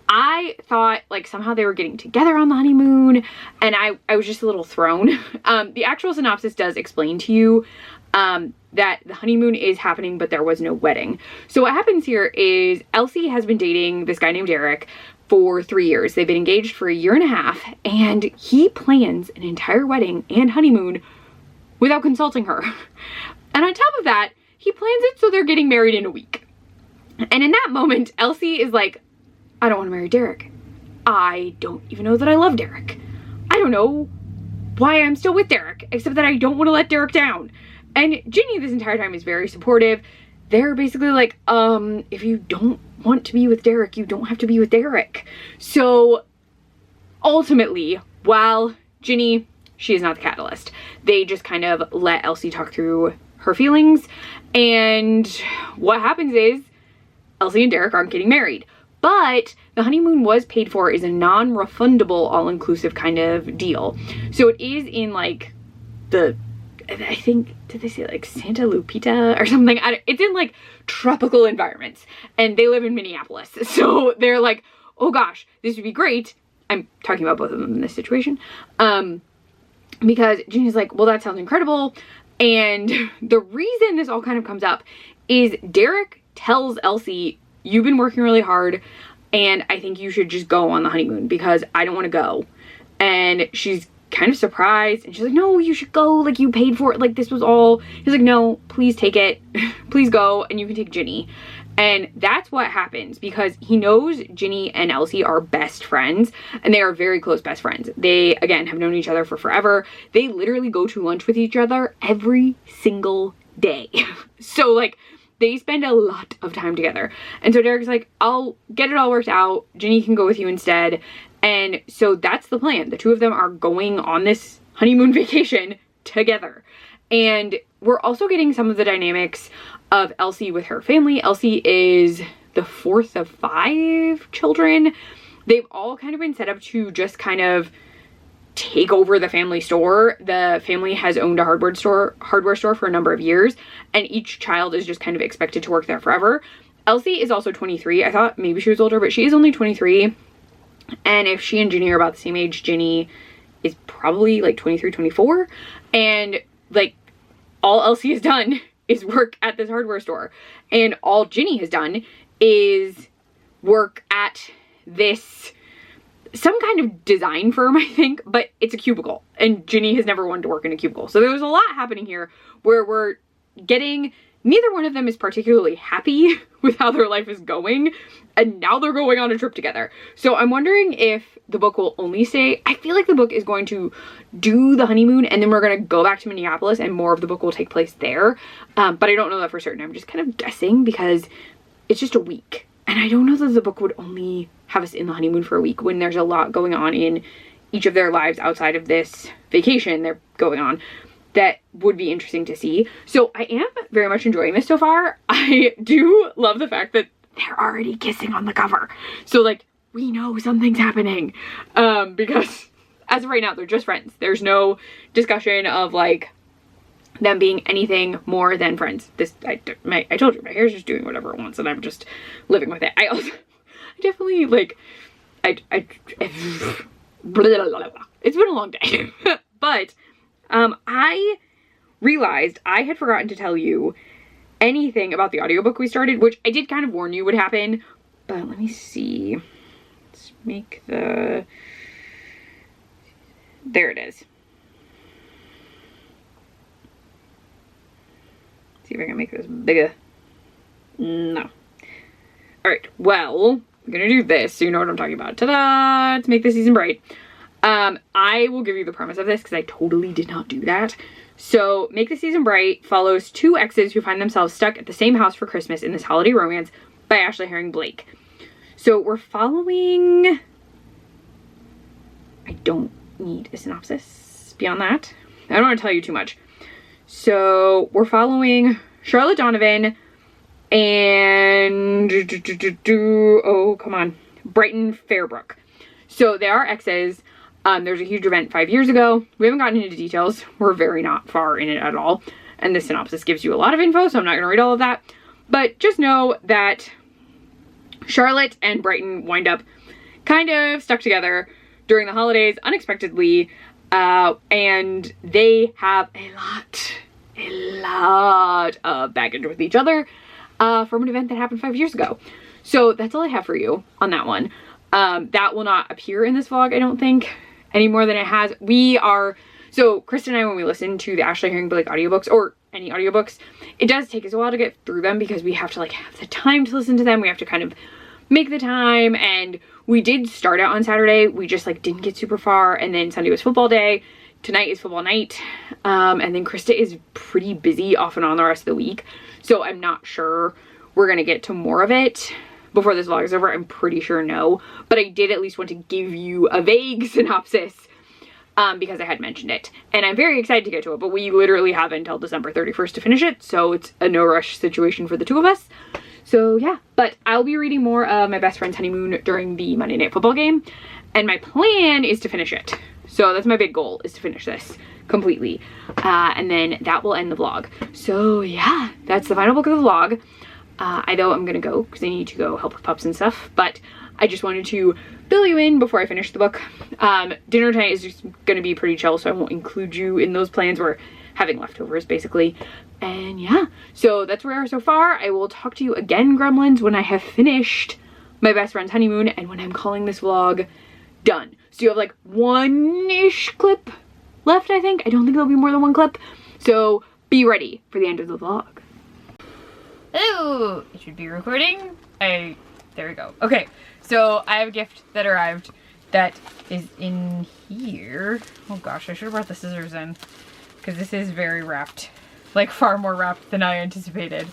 I thought like somehow they were getting together on the honeymoon, and I was just a little thrown. The actual synopsis does explain to you that the honeymoon is happening, but there was no wedding. So what happens here is Elsie has been dating this guy named Eric for 3 years. They've been engaged for 1.5 years, and he plans an entire wedding and honeymoon without consulting her. And on top of that, he plans it so they're getting married in a week. And in that moment, Elsie is like, I don't want to marry Derek. I don't even know that I love Derek. I don't know why I'm still with Derek, except that I don't want to let Derek down. And Ginny this entire time is very supportive. They're basically like, if you don't want to be with Derek, you don't have to be with Derek. So ultimately, while Ginny, she is not the catalyst, they just kind of let Elsie talk through her feelings. And what happens is Elsie and Derek aren't getting married. But the honeymoon was paid for as a non-refundable, all-inclusive kind of deal. So it is in like the, I think, did they say like Santa Lupita or something? It's in like tropical environments, and they live in Minneapolis. So they're like, oh gosh, this would be great. I'm talking about both of them in this situation. Because Ginny's like, well, that sounds incredible. And the reason this all kind of comes up is Derek tells Elsie, you've been working really hard, and I think you should just go on the honeymoon because I don't want to go. And she's kind of surprised, and she's like, no, you should go, like, you paid for it, like, this was all. He's like, no, please take it, please go, and you can take Ginny. And that's what happens, because he knows Ginny and Elsie are best friends, and they are very close best friends. They, again, have known each other for forever. They literally go to lunch with each other every single day. So, like, they spend a lot of time together. And so Derek's like, I'll get it all worked out. Ginny can go with you instead. And so that's the plan. The two of them are going on this honeymoon vacation together. And we're also getting some of the dynamics of Elsie with her family. Elsie is the fourth of 5 children. They've all kind of been set up to just kind of take over the family store. The family has owned a hardware store for a number of years, and each child is just kind of expected to work there forever. Elsie is also 23. I thought maybe she was older, but she is only 23. And if she and Ginny are about the same age, Ginny is probably like 23, 24. And like all Elsie has done is work at this hardware store. And all Ginny has done is work at this some kind of design firm, I think, but it's a cubicle, and Ginny has never wanted to work in a cubicle. So there's a lot happening here where we're getting, neither one of them is particularly happy with how their life is going, and now they're going on a trip together. So I'm wondering if the book will only say, I feel like the book is going to do the honeymoon and then we're going to go back to Minneapolis and more of the book will take place there. But I don't know that for certain. I'm just kind of guessing because it's just a week. And I don't know that the book would only have us in the honeymoon for a week when there's a lot going on in each of their lives outside of this vacation they're going on that would be interesting to see. So I am very much enjoying this so far. I do love the fact that they're already kissing on the cover. So like, we know something's happening. Because as of right now, they're just friends. There's no discussion of like them being anything more than friends. I told you, my hair's just doing whatever it wants and I'm just living with it. I definitely like, it's been a long day. But I realized I had forgotten to tell you anything about the audiobook we started, which I did kind of warn you would happen, but let me see. Let's make there it is. See if I can make this bigger. No. All right, well, I'm gonna do this so you know what I'm talking about. Ta-da! To make the season bright. I will give you the premise of this because I totally did not do that. So, Make the Season Bright follows 2 exes who find themselves stuck at the same house for Christmas in this holiday romance by Ashley Herring Blake. So, we're following... I don't need a synopsis beyond that. I don't want to tell you too much. So, we're following Charlotte Donovan and... oh, come on. Brighton Fairbrook. So, they are exes. There's a huge event 5 years ago. We haven't gotten into details. We're very not far in it at all. And the synopsis gives you a lot of info, so I'm not going to read all of that. But just know that Charlotte and Brighton wind up kind of stuck together during the holidays unexpectedly. And they have a lot of baggage with each other from an event that happened 5 years ago. So that's all I have for you on that one. That will not appear in this vlog, I don't think, any more than it has. So Krista and I, when we listen to the Ashley Herring Blake audiobooks, or any audiobooks, it does take us a while to get through them because we have to like have the time to listen to them. We have to kind of make the time, and we did start out on Saturday. We just like didn't get super far, and then Sunday was football day. Tonight is football night, and then Krista is pretty busy off and on the rest of the week, so I'm not sure we're gonna get to more of it before this vlog is over. I'm pretty sure no, but I did at least want to give you a vague synopsis because I had mentioned it, and I'm very excited to get to it, but we literally have until December 31st to finish it, so it's a no rush situation for the two of us. So yeah, but I'll be reading more of My Best Friend's Honeymoon during the Monday Night Football game, and my plan is to finish it. So that's my big goal, is to finish this completely, and then that will end the vlog. So yeah, that's the final book of the vlog. I know I'm gonna go because I need to go help with pups and stuff, but I just wanted to fill you in before I finish the book. Dinner tonight is just gonna be pretty chill, so I won't include you in those plans. We're having leftovers basically, and yeah, so that's where we are so far. I will talk to you again, gremlins, when I have finished My Best Friend's Honeymoon and when I'm calling this vlog done. So you have like one-ish clip left, I think. I don't think there'll be more than one clip, so be ready for the end of the vlog. Hello, it should be recording. There we go. Okay, so I have a gift that arrived that is in here. Oh gosh, I should have brought the scissors in because this is very wrapped, like far more wrapped than I anticipated.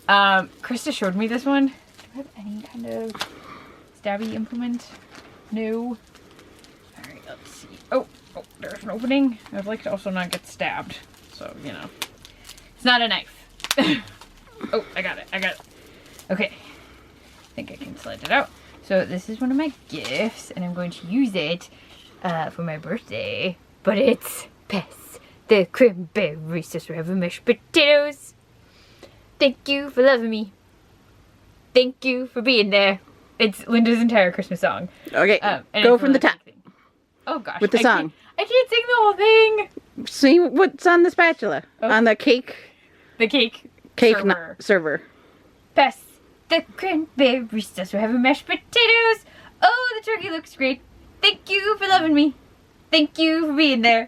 Krista showed me this one. Do I have any kind of stabby implement? No. All right, let's see. Oh, there's an opening. I'd like to also not get stabbed, so you know, it's not a knife. Oh, I got it. Okay. I think I can slide it out. So this is one of my gifts, and I'm going to use it for my birthday. But it's Pess, the cranberry sister have mashed potatoes. Thank you for loving me. Thank you for being there. It's Linda's entire Christmas song. Okay, go from the top. Oh gosh. With the song. I can't sing the whole thing. See what's on the spatula. Oh. On the cake. The cake server. Pess, the cranberry sister have mashed potatoes. Oh, the turkey looks great. Thank you for loving me. Thank you for being there.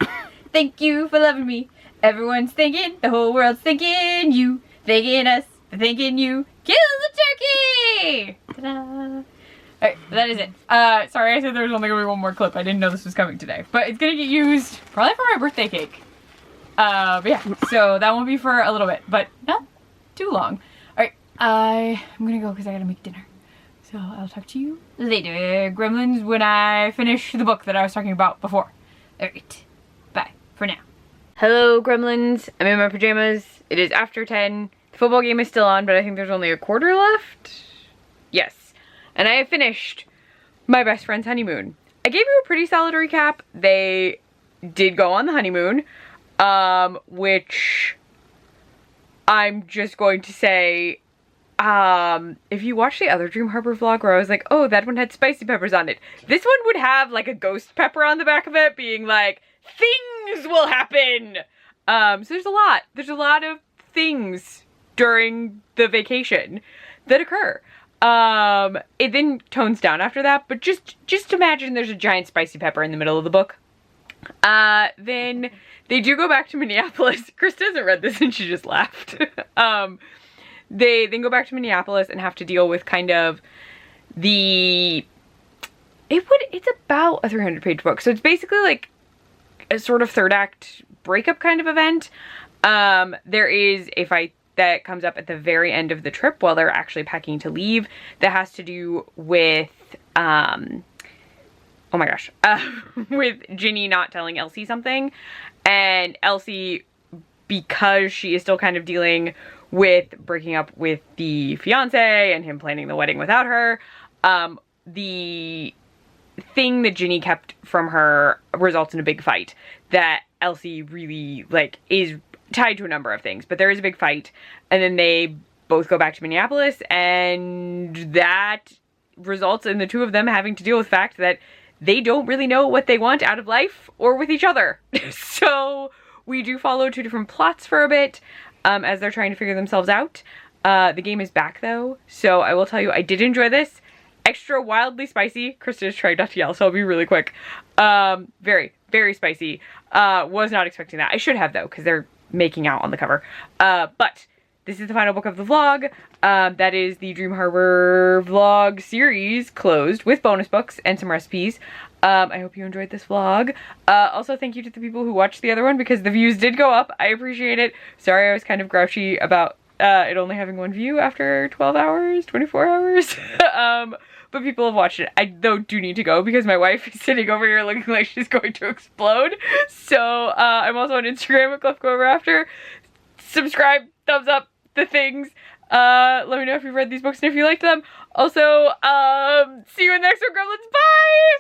Thank you for loving me. Everyone's thinking, the whole world's thinking you, thinking us, thinking you. Kill the turkey! Ta-da! Alright, that is it. Sorry I said there was only gonna be one more clip. I didn't know this was coming today. But it's gonna get used probably for my birthday cake. But yeah, so that won't be for a little bit, but not too long. Alright, I'm gonna go because I gotta make dinner. So I'll talk to you later, gremlins, when I finish the book that I was talking about before. Alright, bye for now. Hello, gremlins. I'm in my pajamas. It is after 10. The football game is still on, but I think there's only a quarter left. Yes. And I have finished My Best Friend's Honeymoon. I gave you a pretty solid recap. They did go on the honeymoon, which I'm just going to say, if you watch the other Dream Harbor vlog where I was like, oh, that one had spicy peppers on it, this one would have like a ghost pepper on the back of it being like, things will happen. So there's a lot of things during the vacation that occur. It then tones down after that, but just imagine there's a giant spicy pepper in the middle of the book. Then they do go back to Minneapolis. Krista hasn't read this and she just laughed. They then go back to Minneapolis and have to deal with kind of it's about a 300-page book. So it's basically like a sort of third act breakup kind of event. There is a fight that comes up at the very end of the trip while they're actually packing to leave that has to do with, oh my gosh, with Ginny not telling Elsie something. And Elsie, because she is still kind of dealing with breaking up with the fiance and him planning the wedding without her, the thing that Ginny kept from her results in a big fight that Elsie really, like, is tied to a number of things, but there is a big fight, and then they both go back to Minneapolis, and that results in the two of them having to deal with the fact that they don't really know what they want out of life or with each other. So we do follow two different plots for a bit as they're trying to figure themselves out. The game is back though, so I will tell you I did enjoy this. extra wildly spicy. Krista's trying not to yell, so I'll be really quick. Very, very spicy. Was not expecting that. I should have though, because they're making out on the cover. But this is the final book of the vlog. That is the Dream Harbor vlog series closed with bonus books and some recipes. I hope you enjoyed this vlog. Also, thank you to the people who watched the other one because the views did go up. I appreciate it. Sorry I was kind of grouchy about it only having one view after 12 hours, 24 hours. But people have watched it. I, though, do need to go because my wife is sitting over here looking like she's going to explode. So, I'm also on Instagram at CliffGoEverAfter. Subscribe, thumbs up, the things. Let me know if you've read these books and if you liked them. Also, see you in the next one, Gremlins. Bye!